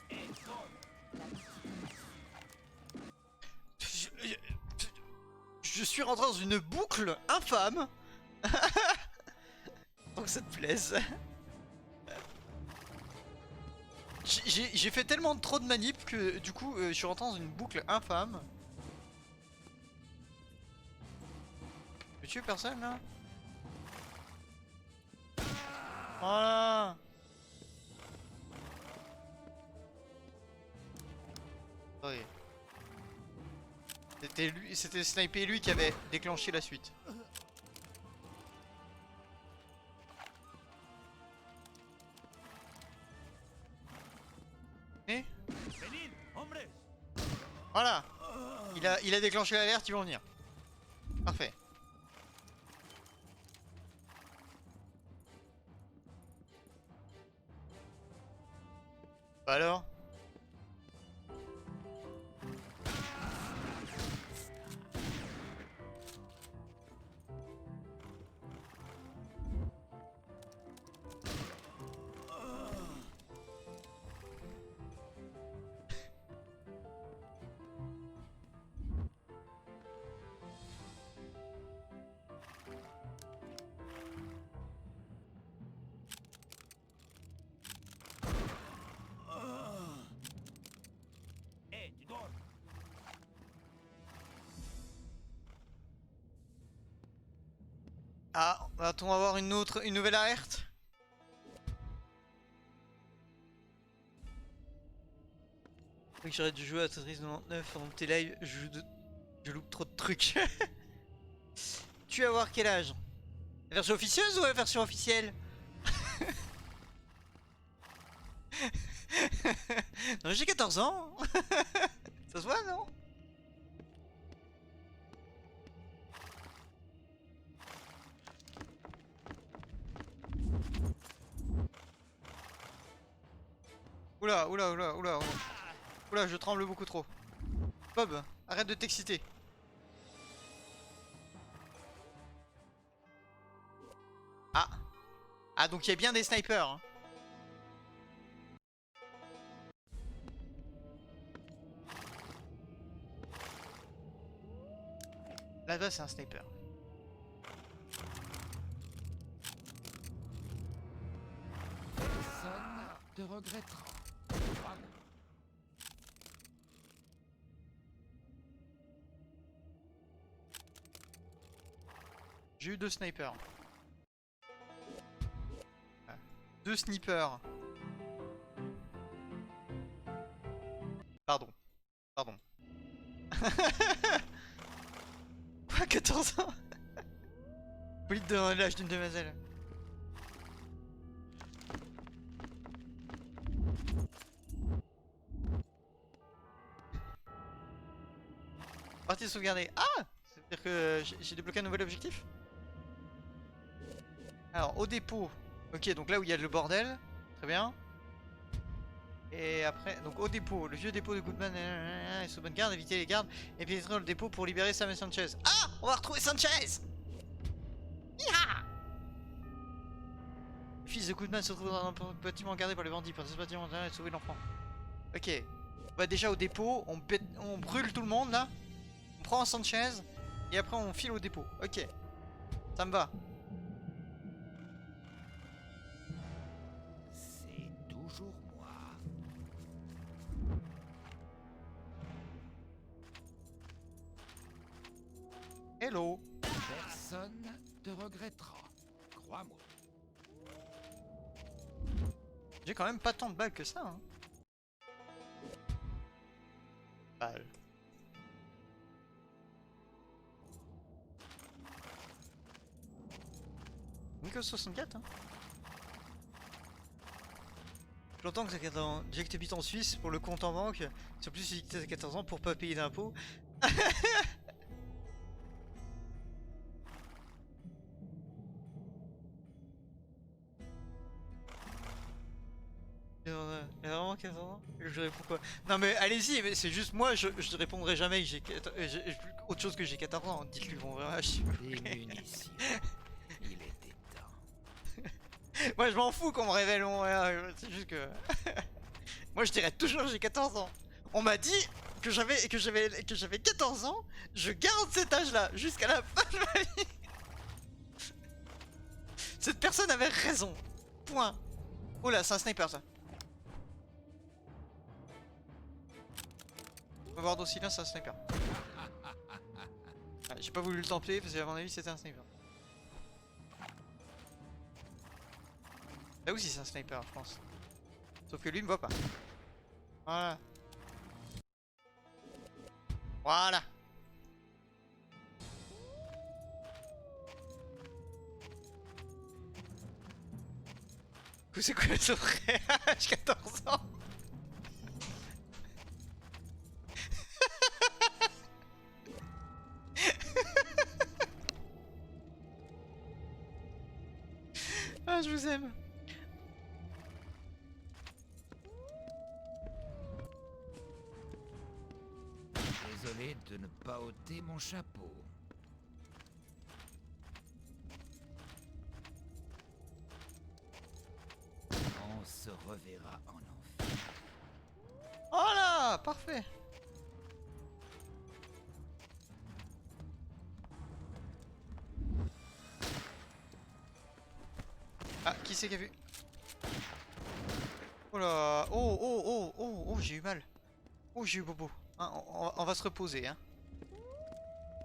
Et toi. Je suis rentré dans une boucle infâme. Donc ça te plaise. J'ai fait tellement trop de manip que du coup je suis rentré dans une boucle infâme. Je peux tuer personne là? Voilà. Attendez. C'était Sniper lui qui avait déclenché la suite. Et voilà. Il a déclenché l'alerte, ils vont venir. Parfait. Bah alors? Hé, tu dors. Ah, va-t-on avoir une nouvelle alerte? Faut que j'arrête de jouer à Tetris 99 pendant tes lives, je loupe trop de trucs. Tu vas avoir quel âge? La version officieuse ou la version officielle? Non, j'ai 14 ans. Ça se voit, non? Oula, oula, oula, oula, oula. Oula, je tremble beaucoup trop. Bob, arrête de t'exciter. Ah. Ah, donc il y a bien des snipers. Hein. Là-bas, c'est un sniper. Personne te regrettera. J'ai eu 2 snipers. Ah. 2 snipers. Pardon. Pardon. Quoi, 14 ans? Polite de l'âge d'une demoiselle. Partie sauvegardée. Ah! C'est-à-dire que j'ai débloqué un nouvel objectif? Alors, au dépôt. Ok, donc là où il y a le bordel. Très bien. Et après, donc au dépôt, le vieux dépôt de Goodman est sous bonne garde, évitez les gardes et pénétrer dans le dépôt pour libérer Sam et Sanchez. Ah! On va retrouver Sanchez! Yaha! Le fils de Goodman se retrouve dans un bâtiment gardé par les bandits. Pour ce bâtiment et sauver l'enfant. Ok. Bah déjà au dépôt, on brûle tout le monde là. On prend Sanchez et après on file au dépôt. Ok. Ça me va. C'est toujours moi. Hello. Personne te regrettera. Crois-moi. J'ai quand même pas tant de balles que ça. Hein. Balles. Que 64 hein. J'entends que t'as 14 ans. Déjà que t'habites en Suisse pour le compte en banque. C'est plus si t'as 14 ans pour pas payer d'impôts. Il a vraiment 14 ans? Je réponds quoi? Non mais allez-y, mais c'est juste moi, je répondrai jamais que j'ai autre chose que j'ai 14 ans. Dites-lui bon vraiment. Des munitions. Il était temps. Moi je m'en fous qu'on me révèle mon c'est juste que. Moi je dirais toujours que j'ai 14 ans. On m'a dit que j'avais 14 ans, je garde cet âge là jusqu'à la fin de ma vie. Cette personne avait raison. Point. Oh là, c'est un sniper ça. On va voir d'aussi bien, c'est un sniper. Ah, j'ai pas voulu le tenter parce qu'à mon avis c'était un sniper. Là aussi c'est un sniper je pense. Sauf que lui il me voit pas. Voilà. Voilà. C'est quoi ce vrai âge 14 ans? Ah je vous aime. de ne pas ôter mon chapeau. On se reverra en enfer. Oh là, parfait. Ah, qui c'est qui a vu? Oh là, oh, j'ai eu mal. Oh, j'ai eu bobo. Hein, on va se reposer, hein.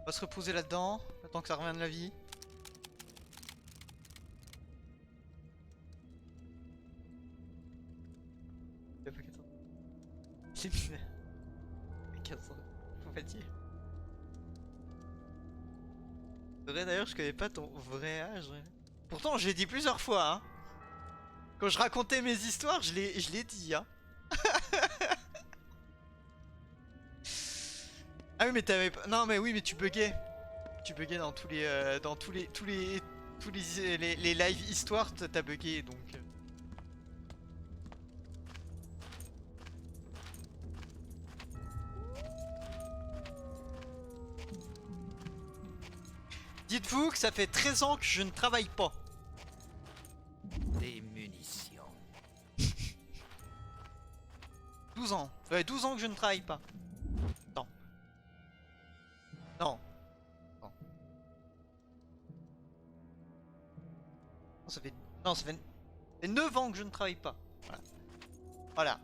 On va se reposer là-dedans, le temps que ça revienne de la vie. Il a pas 14. C'est bizarre. 15 ans. Faut fatiguer. C'est vrai d'ailleurs, je connais pas ton vrai âge. Ouais. Pourtant, je l'ai dit plusieurs fois, hein. Quand je racontais mes histoires, je l'ai dit, hein. Ah oui, mais t'avais pas. Non, mais oui, mais tu buguais. Tu buguais dans tous les live histoires, t'as bugué donc. Dites-vous que ça fait 13 ans que je ne travaille pas. Des munitions. 12 ans. Ça fait 12 ans que je ne travaille pas. Non. Non. Non. Non, ça fait... Non, ça fait 9 ans que je ne travaille pas. Voilà. Voilà.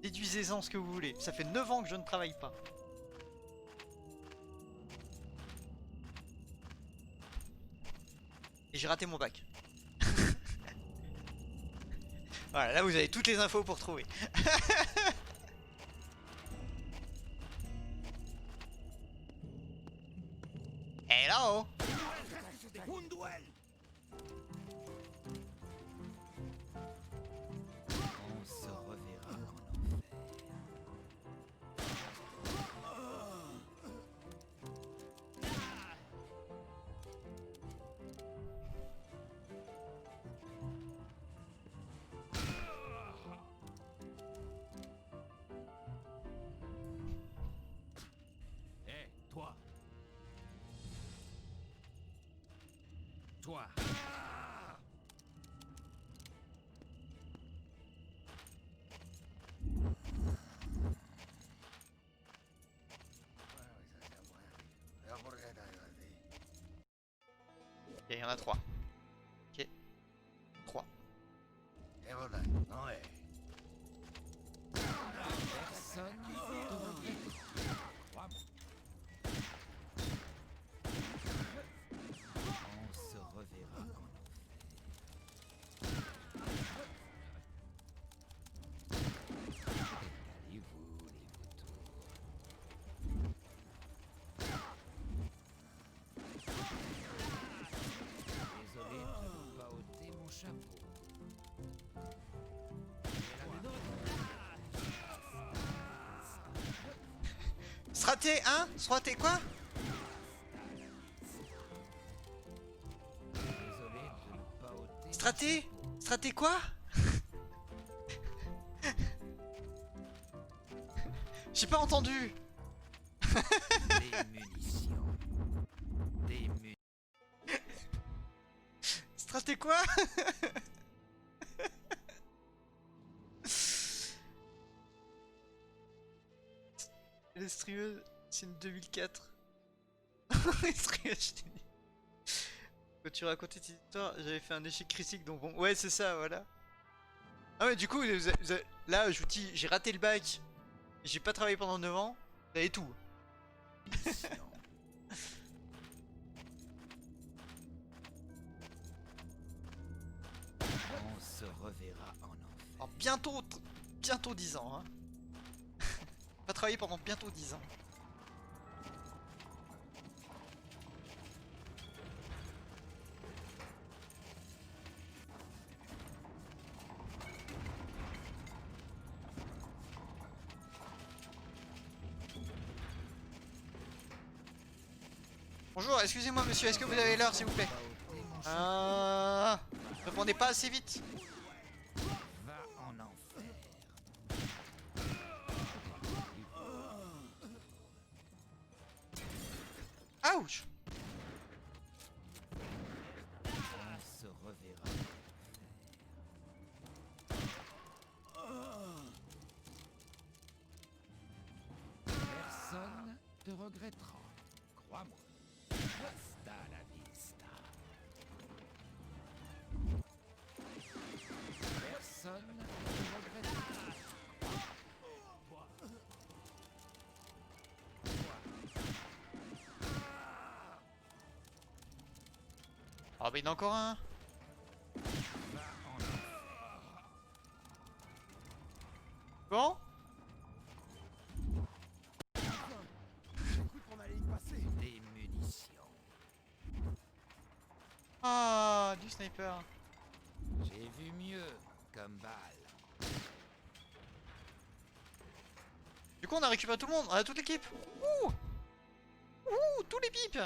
Déduisez-en ce que vous voulez. Ça fait 9 ans que je ne travaille pas. Et j'ai raté mon bac. Voilà, là vous avez toutes les infos pour trouver. Hello. Un duel. On se reverra en enfer. Hé, toi. Toi. Ok, il y en a 3. Ok. 3. Personne on se reverra en enfer. Allez-vous, les vautours. Désolé de ne pas ôter mon chapeau. Straté 1. Straté quoi? Désolé de ne pas ôter. Straté? Straté quoi? J'ai pas entendu. Des munitions. Des munitions. Straté quoi? Les streamers, c'est une 2004. Les streamers, je t'ai dit. Quand tu racontais tes histoires, j'avais fait un échec critique, donc bon. Ouais, c'est ça, voilà. Ah mais du coup, là, je vous dis, j'ai raté le bac. J'ai pas travaillé pendant 9 ans. Vous avez tout. On se reverra en enfer. Alors, bientôt 10 ans, hein. Pas travaillé pendant bientôt 10 ans. Bonjour, excusez-moi monsieur, est-ce que vous avez l'heure s'il vous plaît? Répondez pas assez vite. Va en enfer. Ouch. On se reverra. Personne te regrettera. Crois-moi. Hasta la vista. Personne te regrettera. Ah bah il y en a encore un. Bon. J'ai cru qu'on allait y passer. Des munitions. Ah, du sniper. J'ai vu mieux comme balle. Du coup on a récupéré tout le monde, on a toute l'équipe. Ouh. Ouh, tous les pipes.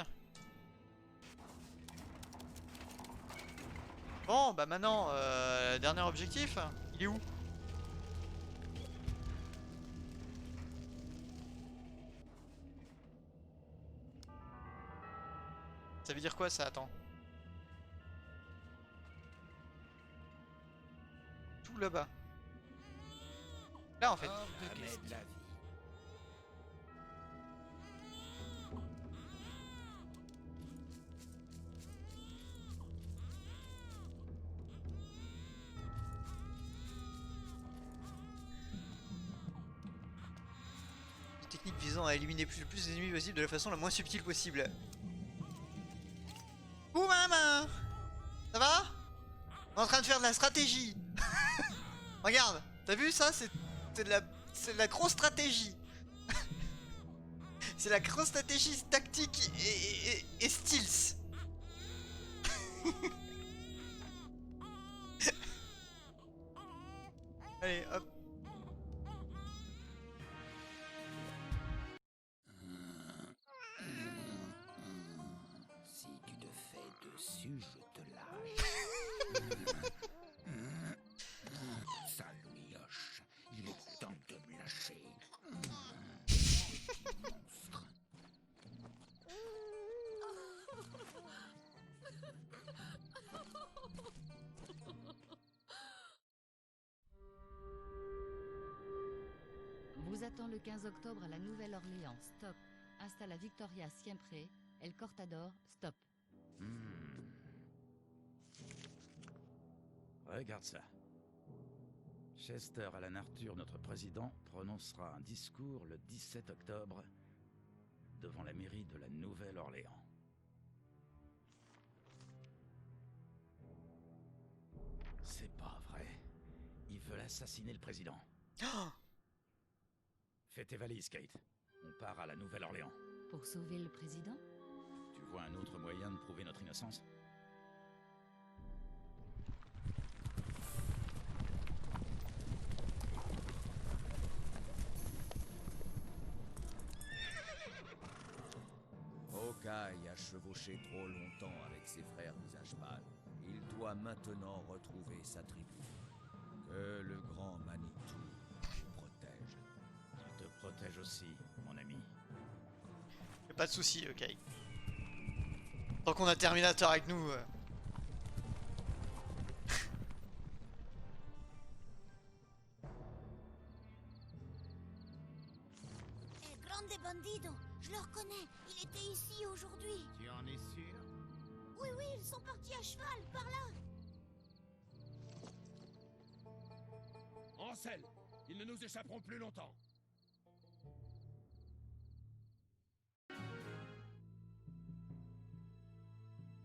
Bon bah maintenant, dernier objectif, il est où? Ça veut dire quoi ça? Attends. Tout là-bas. Là en fait. Hors de Jamais question. de la vie. Une technique visant à éliminer le plus d'ennemis possible de la façon la moins subtile possible. Ouh maman. Ça va? On est en train de faire de la stratégie. Regarde, t'as vu ça? C'est de la grosse stratégie. C'est la grosse stratégie tactique et stealth. Allez, hop. Si tu te fais dessus, je te lâche. Salouioche, il est temps de me lâcher. Monstre. Vous attend le 15 octobre à la Nouvelle-Orléans. Stop. Hasta la Victoria siempre. El Cortador. Stop. Regarde ça. Chester Alan Arthur, notre président, prononcera un discours le 17 octobre devant la mairie de la Nouvelle-Orléans. C'est pas vrai. Ils veulent assassiner le président. Fais tes valises, Kate. On part à la Nouvelle-Orléans. Pour sauver le président? Tu vois un autre moyen de prouver notre innocence? Hawkeye a chevauché trop longtemps avec ses frères visage pâle. Il doit maintenant retrouver sa tribu. Que le grand Manitou le protège. Il te protège aussi, mon ami. Y'a pas de soucis, ok. Tant qu'on a Terminator avec nous. Eh, Grande Bandido, je le reconnais. Il était ici aujourd'hui. Tu en es sûr? Oui, oui, ils sont partis à cheval, par là. En selle! Ils ne nous échapperont plus longtemps!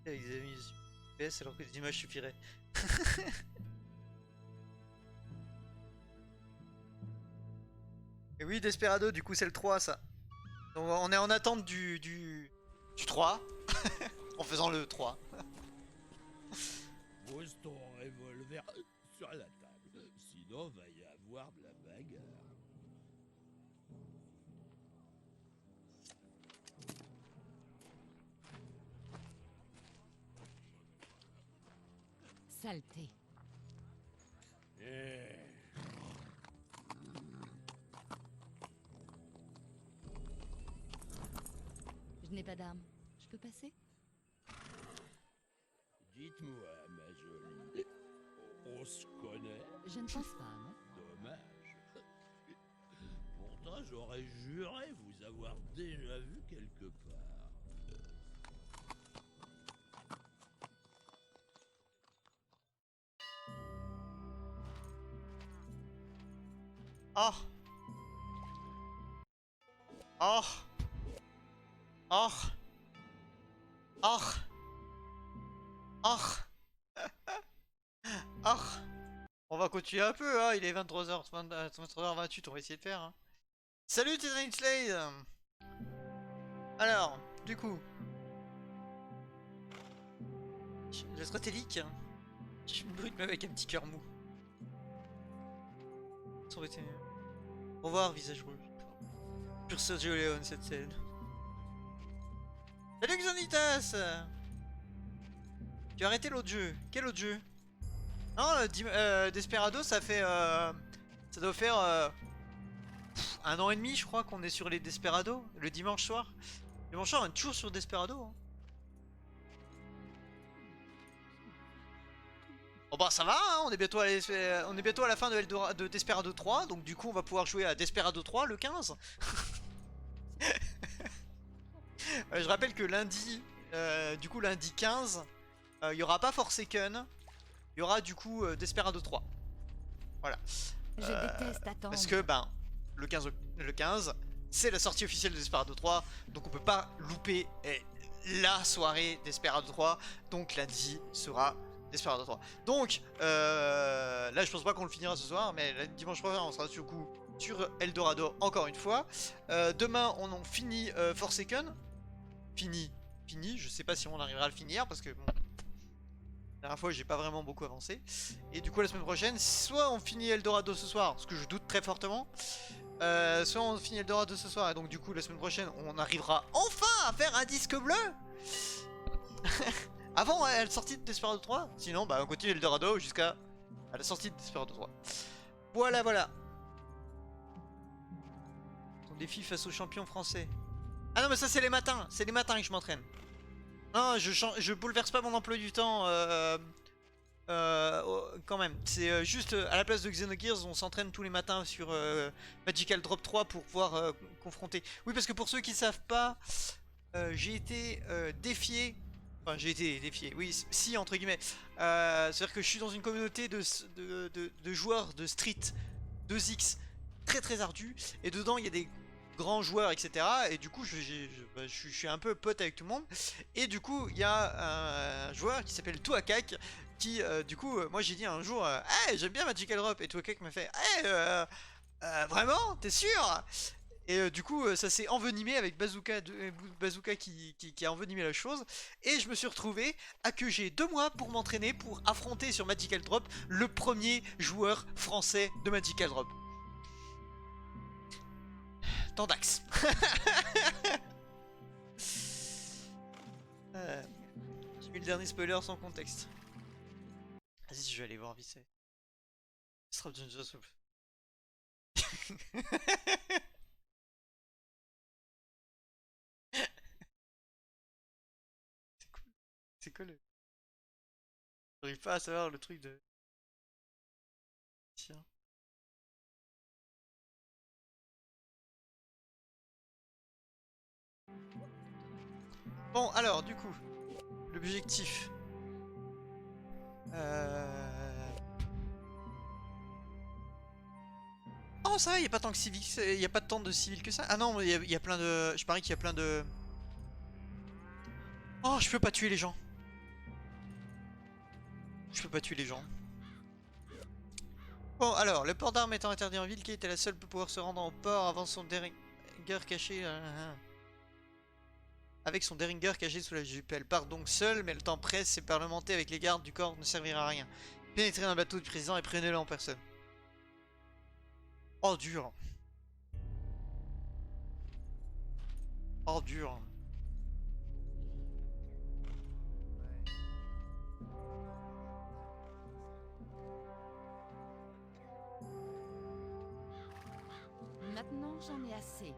Avec des amis FPS alors que des images suffiraient. Et oui, Desperado, du coup c'est le 3 ça. Donc on est en attente du 3. En faisant le 3. Pose ton revolver sur la table, sinon va y avoir de la bagarre. Saleté. Je n'ai pas d'arme. Je peux passer? Dites-moi, ma jolie, on se connaît? Je ne pense pas, non? Dommage. Pourtant, j'aurais juré vous avoir déjà vu quelque part. Oh. Oh. Oh. Oh. Oh. Oh. On va continuer un peu, hein. Il est 23h28, on va essayer de faire. Hein. Salut Titan Slade. Alors, du coup... La stratégique. Je me brûle même avec un petit cœur mou. Ça aurait été... Au revoir, visage rouge. Pur Sergio Leone, cette scène. Salut Xanitas. Tu as arrêté l'autre jeu. Quel autre jeu? Non, Desperado, ça fait... ça doit faire... 1 an et demi, je crois, qu'on est sur les Desperado. Le dimanche soir. Le dimanche soir, on est toujours sur Desperado. Hein. Bon bah ça va, hein, on est bientôt à la fin de Desperado 3, donc du coup on va pouvoir jouer à Desperado 3 le 15. Je rappelle que lundi, lundi 15, il n'y aura pas Forsaken, il y aura du coup Desperado 3. Voilà. Je déteste attendre. Parce que ben, le 15 c'est la sortie officielle de Desperado 3, donc on peut pas louper la soirée Desperado 3, donc lundi sera... Desperado 3. Donc, là je pense pas qu'on le finira ce soir, mais le dimanche prochain on sera du coup sur Eldorado encore une fois. Demain on en finit Forsaken. Fini, je sais pas si on arrivera à le finir parce que bon, la dernière fois j'ai pas vraiment beaucoup avancé. Et du coup la semaine prochaine, soit on finit Eldorado ce soir, ce que je doute très fortement. Soit on finit Eldorado ce soir et donc du coup la semaine prochaine on arrivera enfin à faire un disque bleu. Avant la sortie de Desperado 3, sinon bah on continue Eldorado jusqu'à la sortie de Desperado 3. Voilà, voilà. Ton défi face aux champions français. Ah non mais ça c'est les matins que je m'entraîne. Non, je bouleverse pas mon emploi du temps quand même. C'est juste à la place de Xenogears, on s'entraîne tous les matins sur Magical Drop 3 pour pouvoir confronter. Oui parce que pour ceux qui savent pas, j'ai été défié. Enfin, j'ai été défié, oui, si, entre guillemets. C'est-à-dire que je suis dans une communauté de joueurs de Street 2X très très ardu. Et dedans, il y a des grands joueurs, etc. Et du coup, je suis un peu pote avec tout le monde. Et du coup, il y a un joueur qui s'appelle Touakak. Qui, du coup, moi j'ai dit un jour, hey, j'aime bien Magical Drop. Et Touakak m'a fait, hey, vraiment, t'es sûr? Et du coup ça s'est envenimé avec Bazooka qui a envenimé la chose. Et je me suis retrouvé à que j'ai 2 mois pour m'entraîner pour affronter sur Magical Drop le premier joueur français de Magical Drop. Tandax. J'ai mis le dernier spoiler sans contexte. Vas-y, je vais aller voir vite fait. Strap Ginger Soup. C'est quoi le... J'arrive pas à savoir le truc de... Tiens. Bon, alors, du coup, l'objectif... Oh, ça va, il n'y a pas tant que civil, il n'y a pas tant de civils que ça. Ah non, il y a plein de... Je parie qu'il y a plein de... Oh, je peux pas tuer les gens. Je peux pas tuer les gens. Bon, alors, le port d'armes étant interdit en ville, Kate est la seule pour pouvoir se rendre au port avant son Derringer caché... Avec son Derringer caché sous la jupe. Elle part donc seule, mais le temps presse et parlementer avec les gardes du corps ne servira à rien. Pénétrez dans le bateau du président et prenez-le en personne. Oh, dur. Oh, dur. Maintenant, j'en ai assez.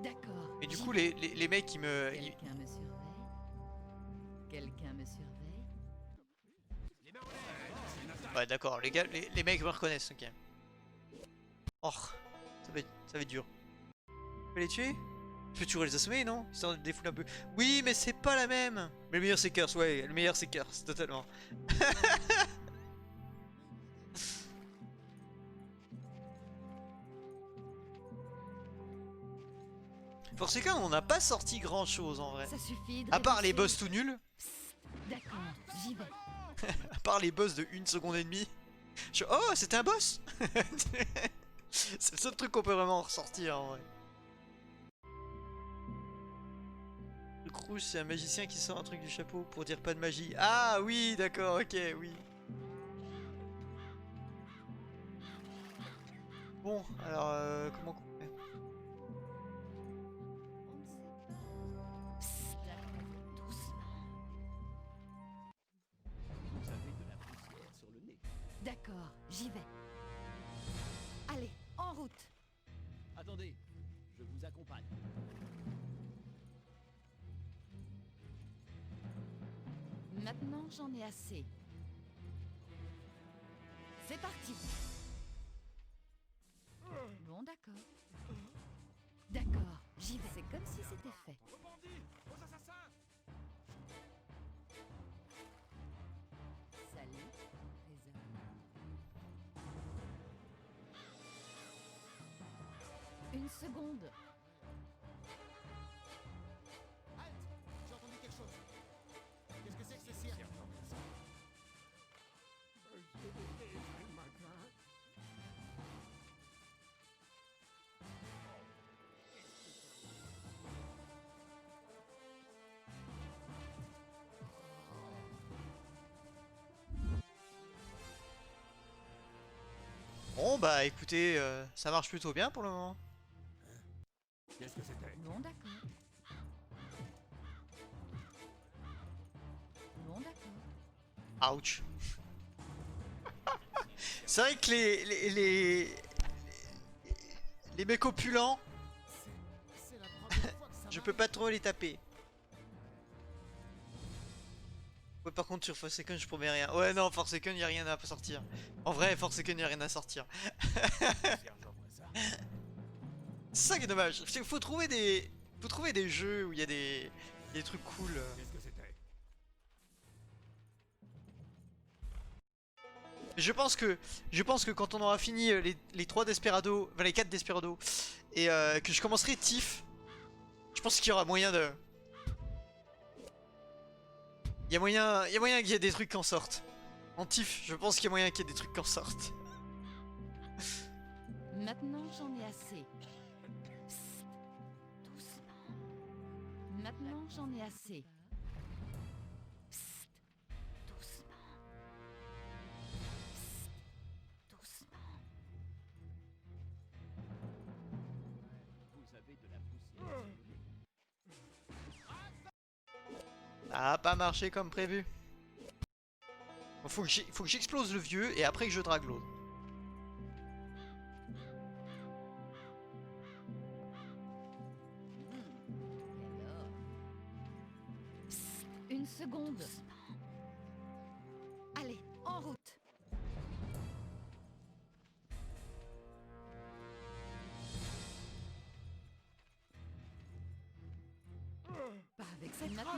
D'accord. Mais du coup, les mecs, ils me... Quelqu'un me surveille? Quelqu'un me surveille? Ouais, d'accord, les gars, les mecs me reconnaissent, ok. Oh, ça va être dur. Je peux les tuer? Je peux toujours les assommer, non? Histoire de défouler un peu. Oui, mais c'est pas la même! Mais le meilleur c'est Curse, ouais, le meilleur c'est Curse, totalement. Forsaken, on n'a pas sorti grand chose en vrai. Ça suffit de À part les répéter. boss tout nuls. D'accord, j'y vais. À part les boss de 1 seconde et demie. Oh, c'était un boss. C'est le seul truc qu'on peut vraiment ressortir en vrai. Le Rouge, c'est un magicien qui sort un truc du chapeau pour dire pas de magie. Ah oui, d'accord, ok, oui. Bon, alors comment on fait? Vous avez de la poussière sur le nez. D'accord, j'y vais. Allez, en route. Attendez, je vous accompagne. Maintenant, j'en ai assez. C'est parti. Bon, d'accord. D'accord, j'y vais. C'est comme si c'était fait. Salut, trésor. Une seconde. J'ai entendu quelque chose. Qu'est-ce que c'est que ce cirque? Bon bah écoutez, ça marche plutôt bien pour le moment. Qu'est-ce que c'était? Bon, d'accord. Bon, d'accord. Ouch. C'est vrai que les mecs opulents, C'est la première fois que ça je peux pas trop les taper. Ouais, par contre sur Forsaken je promets rien. Ouais non, Forsaken y a rien à sortir. En vrai, Forsaken y a rien à sortir. C'est ça qui est dommage. Faut trouver des jeux où il y a des trucs cool. Qu'est-ce que c'était? Je pense que quand on aura fini les 3 Desperado, enfin les 4 Desperado, et que je commencerai Tiff, je pense qu'il y aura moyen de... Il y a moyen qu'il y ait des trucs qui en sortent. En Tiff, je pense qu'il y a moyen qu'il y ait des trucs qui en sortent. Maintenant, j'en ai assez. Psst, doucement. Maintenant, j'en ai assez. Psst, doucement. Psst, doucement. Vous avez de la poussière sur le nez. Ça a pas marché comme prévu. Faut que j'explose le vieux et après que je drague l'autre. Et alors? Psst, une seconde. Allez, en route. Pas avec cette maintenant.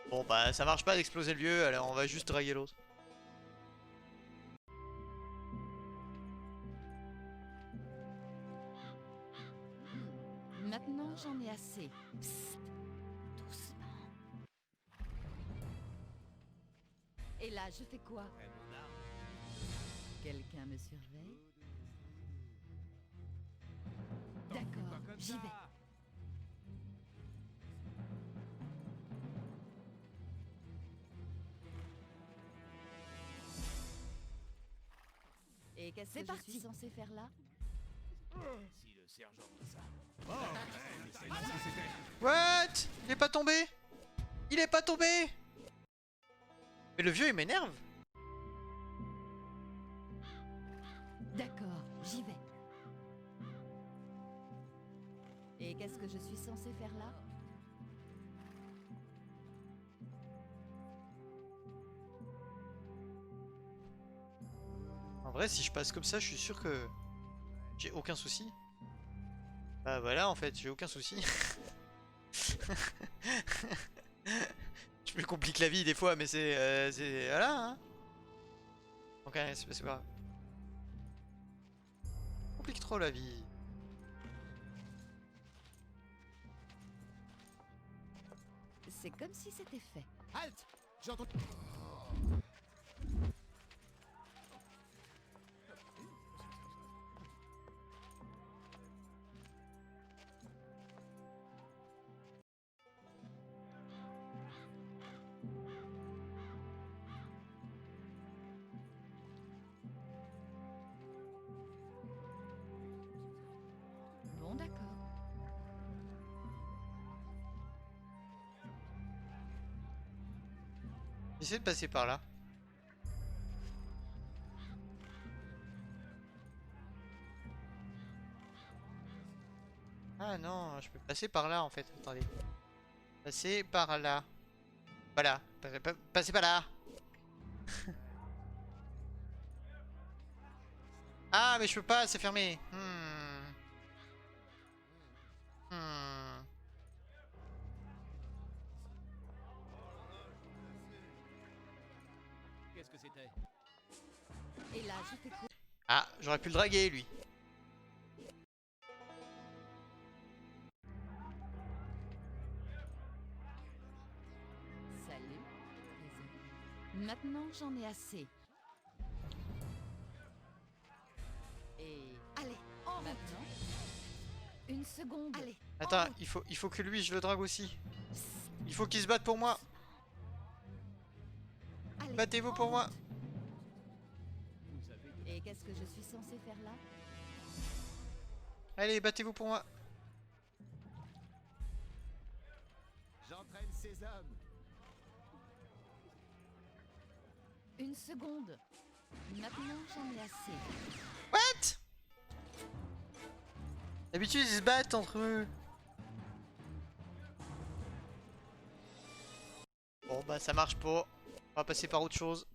Bon bah ça marche pas d'exploser le vieux, alors on va juste draguer l'autre. Maintenant, j'en ai assez. Psst, doucement. Et là, je fais quoi? Quelqu'un me surveille? D'accord, j'y vais. Et qu'est-ce que je suis censé faire là? Si le sergent dit ça. What? Il est pas tombé? Il est pas tombé? Mais le vieux il m'énerve. D'accord, j'y vais. Et qu'est-ce que je suis censé faire là? En vrai, si je passe comme ça, je suis sûr que j'ai aucun souci. Bah voilà, en fait, j'ai aucun souci. Je me complique la vie des fois, mais c'est voilà, hein. Ok, c'est pas grave. Complique trop la vie. C'est comme si c'était fait. Halte! J'ai entendu. Bon, d'accord. J'essaie de passer par là. Ah non, je peux passer par là en fait. Attendez. Passer par là. Voilà. Passer par là. Ah mais je peux pas, c'est fermé. Qu'est-ce que c'était? Et là, je fais quoi? Ah, j'aurais pu le draguer lui. Salut. Maintenant, j'en ai assez. Et allez, maintenant. Une seconde. Allez. Attends, il faut que lui je le drague aussi. Il faut qu'il se batte pour moi. Allez, Battez-vous en pour moi. route. Et qu'est-ce que je suis censé faire là? Allez, battez-vous pour moi. J'entraîne ces hommes. Une seconde. Maintenant, j'en ai assez. What? D'habitude ils se battent entre eux. Bon bah ça marche pas. On va passer par autre chose.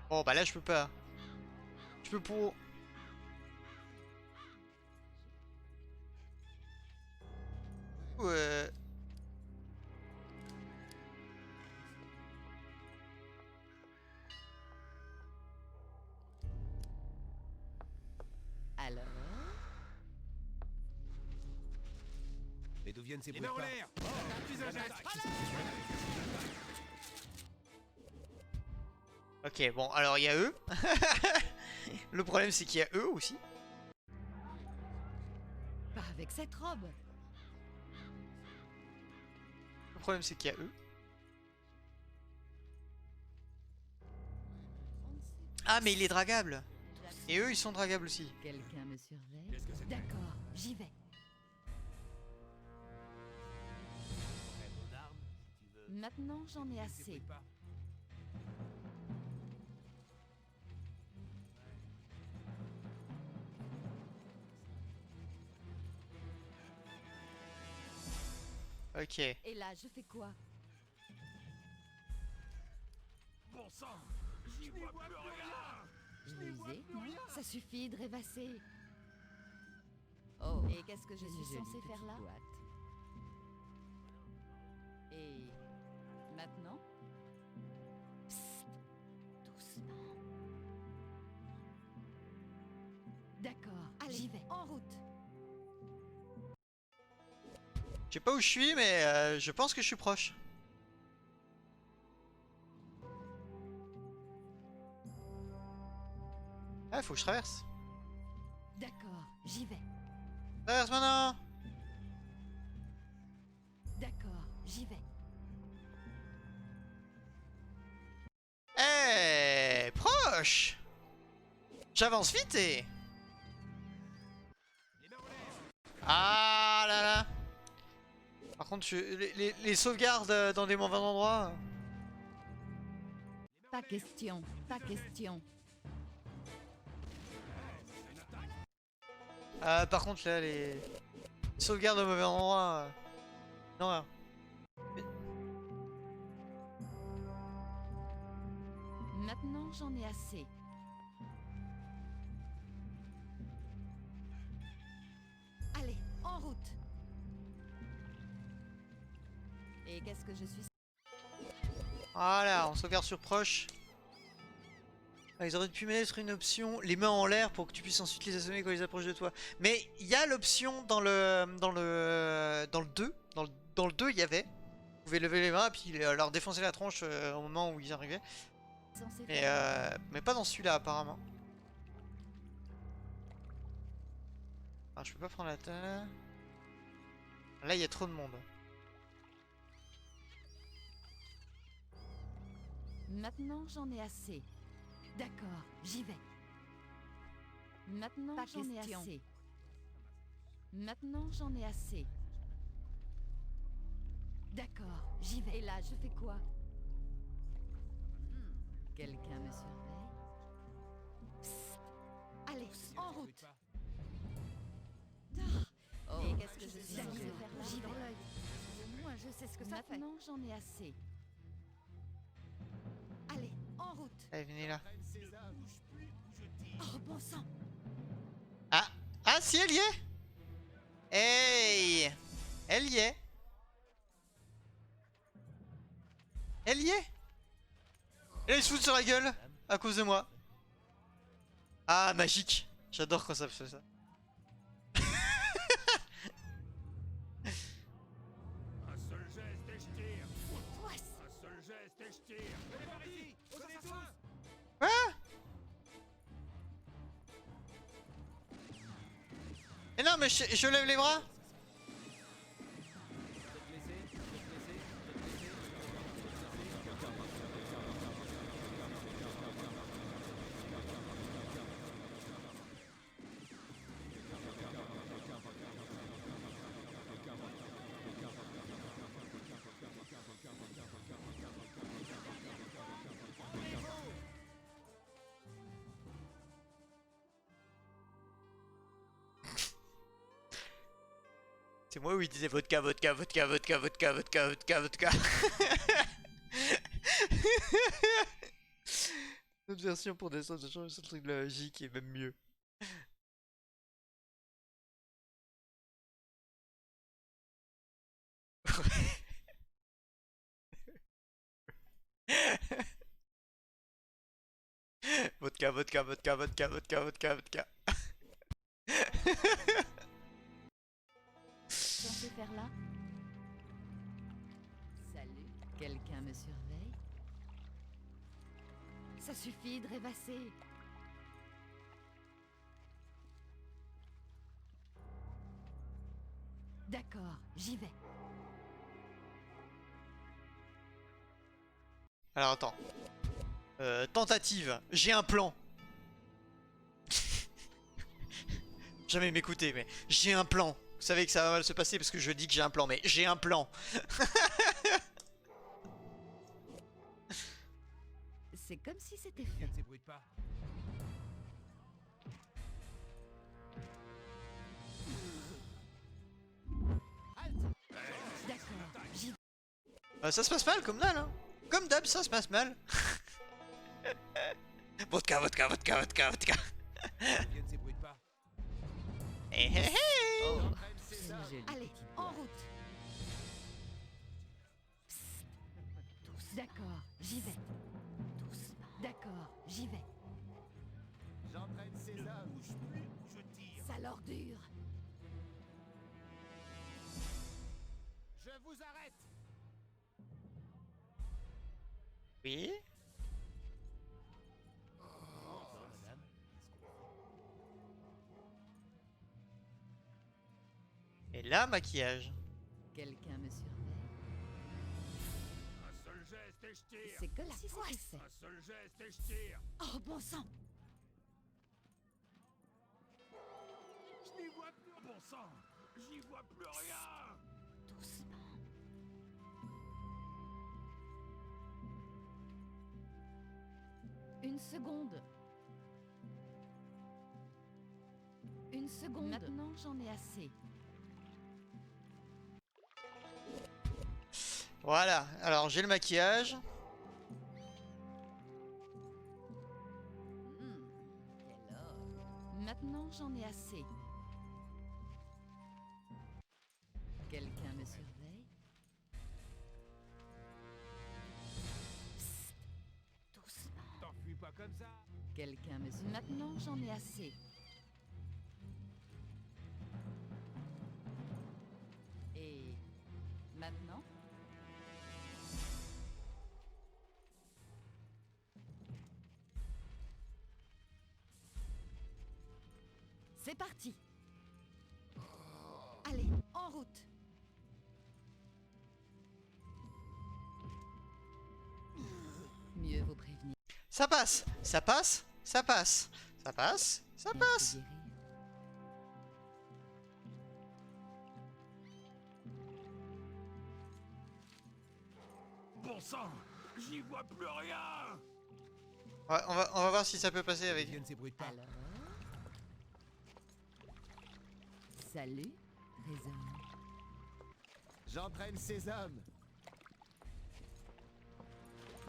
Bon bah là je peux pas. Je peux pour... Ouais. Alors, Mais d'où viennent ces Les bruits mains de en pas? l'air. Ok bon alors il y a eux. Le problème c'est qu'il y a eux aussi. pas avec cette robe. Le problème c'est qu'il y a eux. Ah mais il est dragable. Et eux ils sont dragables aussi. Quelqu'un me surveille? D'accord, j'y vais. Maintenant, j'en ai assez. Ok. Et là, je fais quoi? Bon sang, j'y vois plus rien. Lisez? Non, ça suffit de rêvasser. Oh, et qu'est-ce que je suis censé faire là? Et maintenant? Psst, doucement. D'accord, allez, j'y vais, en route. Je sais pas où je suis mais je pense que je suis proche. Ah faut que je traverse. D'accord, j'y vais. Traverse maintenant. D'accord, j'y vais. Eh, proche. J'avance vite et... Ah là là. Par contre, les sauvegardes dans des mauvais endroits... Pas question, pas question. Par contre là les sauvegardes au mauvais endroit. Non rien. Maintenant, j'en ai assez. Allez, en route. Et qu'est-ce que je suis? Voilà, on sauvegarde sur proche. Ah, ils auraient pu mettre une option, les mains en l'air pour que tu puisses ensuite les assommer quand ils approchent de toi. Mais il y a l'option dans le 2, dans le 2 il y avait. Vous pouvez lever les mains et puis leur défoncer la tronche au moment où ils arrivaient. Mais pas dans celui-là apparemment. Alors je peux pas prendre la tête. Là il y a trop de monde. Maintenant, j'en ai assez. D'accord, j'y vais. Maintenant, j'en ai assez. Maintenant, j'en ai assez. D'accord, j'y vais. Et là, je fais quoi? Quelqu'un me surveille? Psst. Allez, en route. Oh, et qu'est-ce que je suis censée faire là? J'y vais. Au moins, je sais ce que ça fait. Maintenant, j'en ai assez. Allez, en route. Allez, venez là. Oh, bon sang. Ah, si elle y est. Hey, elle y est. Elle y est. Et là ils se foutent sur la gueule à cause de moi. Ah, magique. J'adore quand ça fait ça. Un seul geste et je tire. Un seul geste et je tire. Venez par ici. Connais-toi. Quoi? Mais non, mais je lève les bras. C'est moi où il disait vodka, vodka, vodka, vodka, vodka, vodka, vodka, vodka. Notre version pour descendre, je change ce truc de la magie qui est même mieux. Vodka, vodka, vodka, vodka, vodka, vodka, vodka. Censé faire là? Salut. Quelqu'un me surveille? Ça suffit de rêvasser. D'accord, j'y vais. Alors attends. Tentative. J'ai un plan. Jamais m'écouter, mais j'ai un plan. Vous savez que ça va mal se passer parce que je dis que j'ai un plan, mais j'ai un plan. C'est comme si c'était fait. Ne s'ébruite pas. D'accord, j'y Ça se passe mal comme dalle, hein. Comme d'hab, ça se passe mal. Vodka, vodka, vodka, vodka, vodka. Ne s'ébruite pas. Hé hé hé. Oh, allez, en route. Psst. D'accord, j'y vais. Doucement. D'accord, j'y vais. J'entraîne ces hommes. Je tire. Ça l'ordure. Je vous arrête. Oui. Et là, maquillage. Quelqu'un me surveille. Un seul geste et je tire. C'est comme si c'était fait. Un seul geste et je tire. Oh, bon sang. Je n'y vois plus. Bon sang. J'y vois plus rien. Doucement. Une seconde. Une seconde. Maintenant, j'en ai assez. Voilà, alors j'ai le maquillage. Quelle heure. Maintenant, j'en ai assez. Quelqu'un me surveille? Psst. Doucement. T'enfuis pas comme ça. Quelqu'un me surveille? Maintenant, j'en ai assez. Et maintenant? C'est parti. Allez, en route. Mieux vaut prévenir. Ça passe, ça passe, ça passe, ça passe, ça passe. Guérir. Bon sang, j'y vois plus rien. Ouais, on va voir si ça peut passer avec. Ne s'ébruite pas. Alors. Salut, trésor. J'entraîne ces hommes.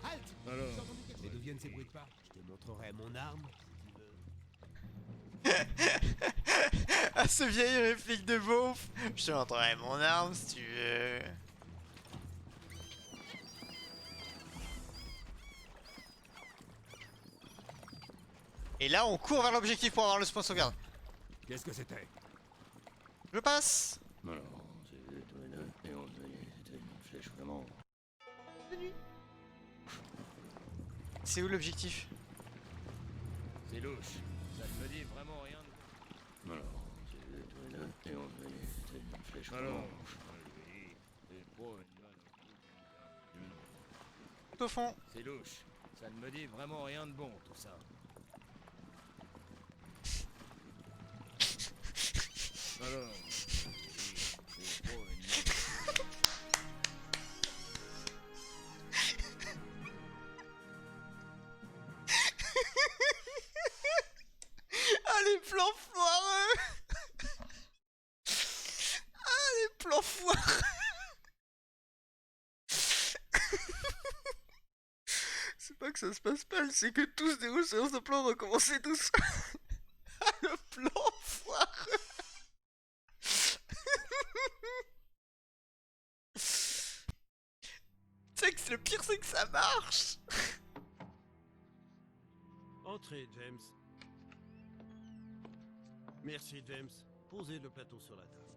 Halte! Alors, J'ai entendu quelque Les chose. Deviens ne s'ébruite pas. Je te montrerai mon arme, si tu veux. Ah, ce vieille réplique de beauf. Je te montrerai mon arme si tu veux. Et là, on court vers l'objectif pour avoir le spawn sauvegarde. qu'est-ce que c'était? Je passe. Alors, et on c'était une flèche vraiment. C'est où l'objectif? C'est louche. Ça ne me dit vraiment rien de... Alors, et on c'était une flèche vraiment. Tout au fond. C'est louche. Ça ne me dit vraiment rien de bon, tout ça. Alors, c'est trop une... Ah, les plans foireux. Ah, les plans foireux. C'est pas que ça se passe mal, c'est que tous des déroulent séance de plan recommencer tous. Ah, le plan foireux. Tu sais que le pire, c'est que ça marche. Entrez, James. Merci, James. Posez le plateau sur la table.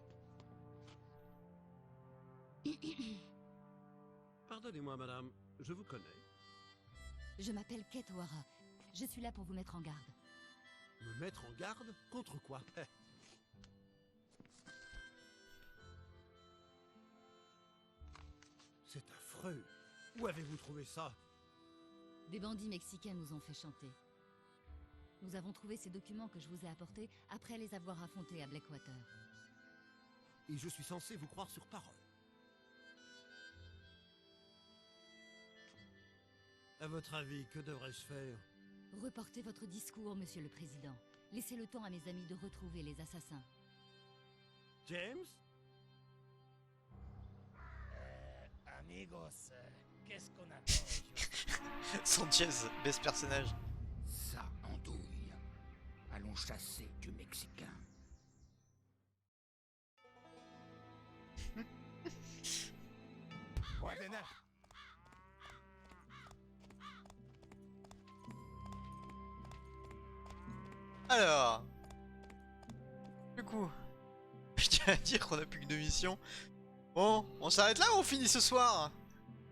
Pardonnez-moi, madame, je vous connais. Je m'appelle Kate O'Hara. Je suis là pour vous mettre en garde. Me mettre en garde contre quoi? C'est affreux. Où avez-vous trouvé ça? Des bandits mexicains nous ont fait chanter. Nous avons trouvé ces documents que je vous ai apportés après les avoir affrontés à Blackwater. Et je suis censé vous croire sur parole. À votre avis, que devrais-je faire? Reportez votre discours, Monsieur le Président. Laissez le temps à mes amis de retrouver les assassins. James? Amigos, qu'est-ce qu'on attend? Sanchez, best personnage. Ça andouille. Allons chasser du Mexicain. Alors, du coup, je tiens à dire qu'on a plus que 2 missions. Bon, on s'arrête là ou on finit ce soir?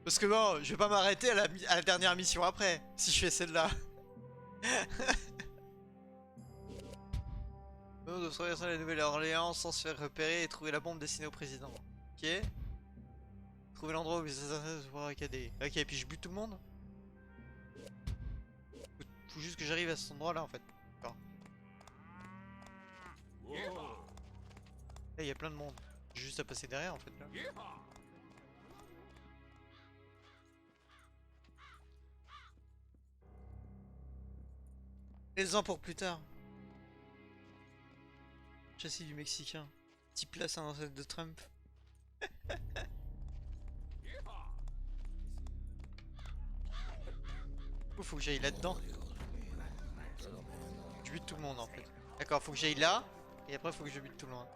Parce que bon, je vais pas m'arrêter à la dernière mission après, si je fais celle-là. Nous devons traverser la Nouvelle-Orléans sans se faire repérer et trouver la bombe destinée au président. Ok. Trouver l'endroit où les assassins se font barricader. Ok, puis je bute tout le monde. Faut juste que j'arrive à cet endroit-là en fait. D'accord. Là, il y a plein de monde. J'ai juste à passer derrière en fait là. Les-en pour plus tard. châssis du Mexicain. Petit place à l'ancêtre de Trump. Faut que j'aille là-dedans. Je bute tout le monde en fait. D'accord, faut que j'aille là. Et après faut que je bute tout le monde.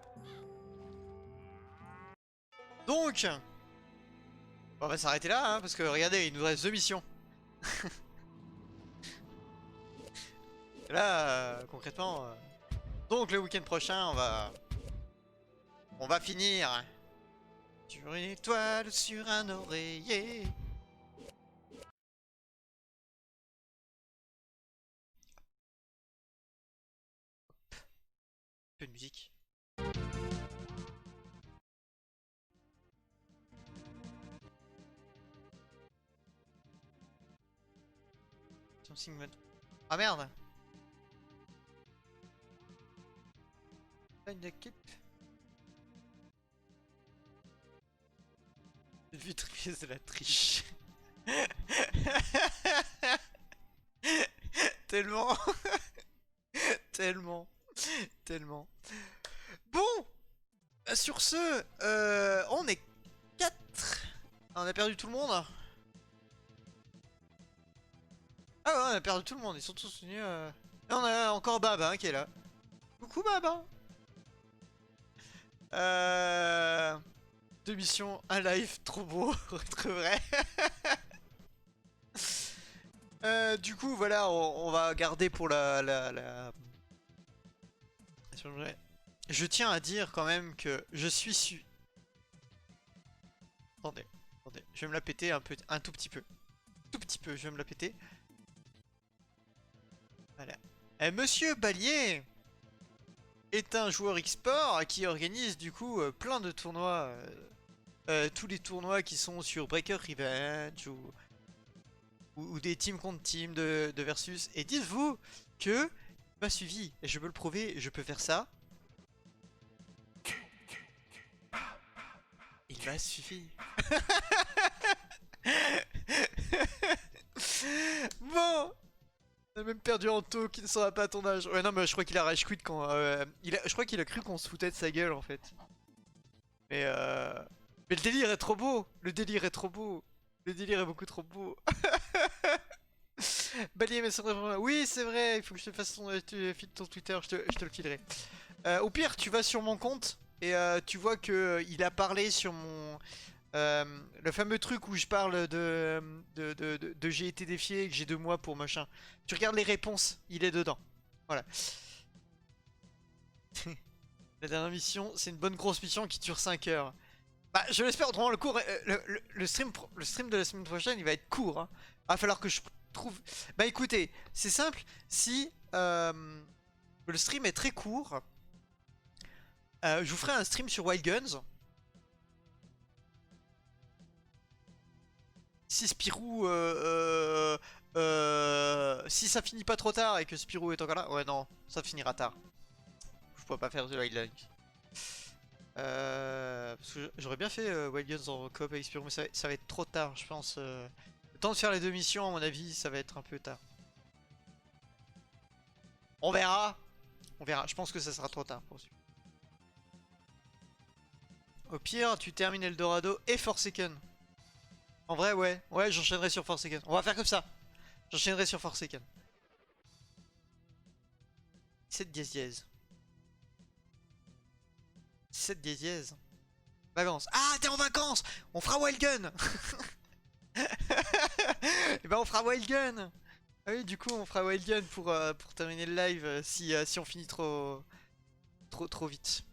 Donc on va s'arrêter là hein, parce que regardez, il nous reste 2 missions. Là, concrètement... Donc le week-end prochain, on va finir sur une étoile, sur un oreiller. Un peu de musique. Ah merde. Une équipe. Vitrifice de la triche. Tellement. Tellement. Bon. Sur ce, on est 4. On a perdu tout le monde. Ah ouais, on a perdu tout le monde. Ils sont tous venus. Et on a encore Baba hein, qui est là. Coucou Baba. 2 missions, un live, trop beau, pour être vrai. Du coup, voilà, on va garder pour la... Je tiens à dire quand même que je suis Attendez, je vais me la péter un tout petit peu. Je vais me la péter. Voilà. Monsieur Ballier est un joueur e-sport qui organise du coup plein de tournois. Tous les tournois qui sont sur Breaker Revenge ou des team contre team de versus. Et dites-vous que il m'a suivi et je peux le prouver, je peux faire ça. Il m'a suivi. Bon. On a même perdu Anto qui ne sera pas à ton âge. Ouais non mais je crois qu'il a rage quit quand... je crois qu'il a cru qu'on se foutait de sa gueule en fait. Mais le délire est trop beau. Le délire est beaucoup trop beau. Ballier mais c'est vrai. Oui c'est vrai, il faut que je te fasse ton Twitter, je te le filerai. Au pire tu vas sur mon compte et tu vois que il a parlé sur mon... le fameux truc où je parle de j'ai été défié et que j'ai 2 mois pour machin. Tu regardes les réponses, il est dedans. Voilà. La dernière mission, c'est une bonne grosse mission qui dure 5 heures. Bah je l'espère, autrement le cours, le stream de la semaine prochaine il va être court hein. Va falloir que je trouve... Bah écoutez, c'est simple, si le stream est très court, je vous ferai un stream sur Wild Guns. Si Spirou... si ça finit pas trop tard et que Spirou est encore là... Ouais non, ça finira tard. Je pourrais pas faire de Wild Guns. Parce que j'aurais bien fait Wild Guns en coop avec Spirou, mais ça va être trop tard, je pense. Le temps de faire les 2 missions, à mon avis, ça va être un peu tard. On verra. On verra, je pense que ça sera trop tard pour Spirou. Au pire, tu termines Eldorado et Forsaken. En vrai, ouais. Ouais, j'enchaînerai sur Forsaken. On va faire comme ça. J'enchaînerai sur Forsaken. 7 dièse dièse. 7 dièse dièse. Vacances. Ah, t'es en vacances. On fera Wild Gun. Et ben on fera Wild Gun. Ah oui, du coup on fera Wild Gun pour terminer le live si on finit trop vite.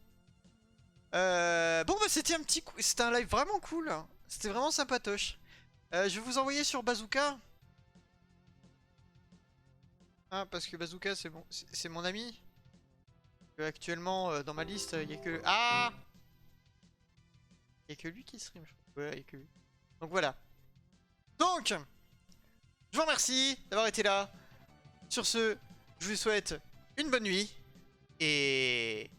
Bon bah c'était c'était un live vraiment cool. C'était vraiment sympatoche. Je vais vous envoyer sur Bazooka. Ah parce que Bazooka c'est mon ami. Actuellement dans ma liste il y a que... Ah, il y a que lui qui stream. Ouais, il y a que lui. Donc voilà. Donc, je vous remercie d'avoir été là. Sur ce, je vous souhaite une bonne nuit. Et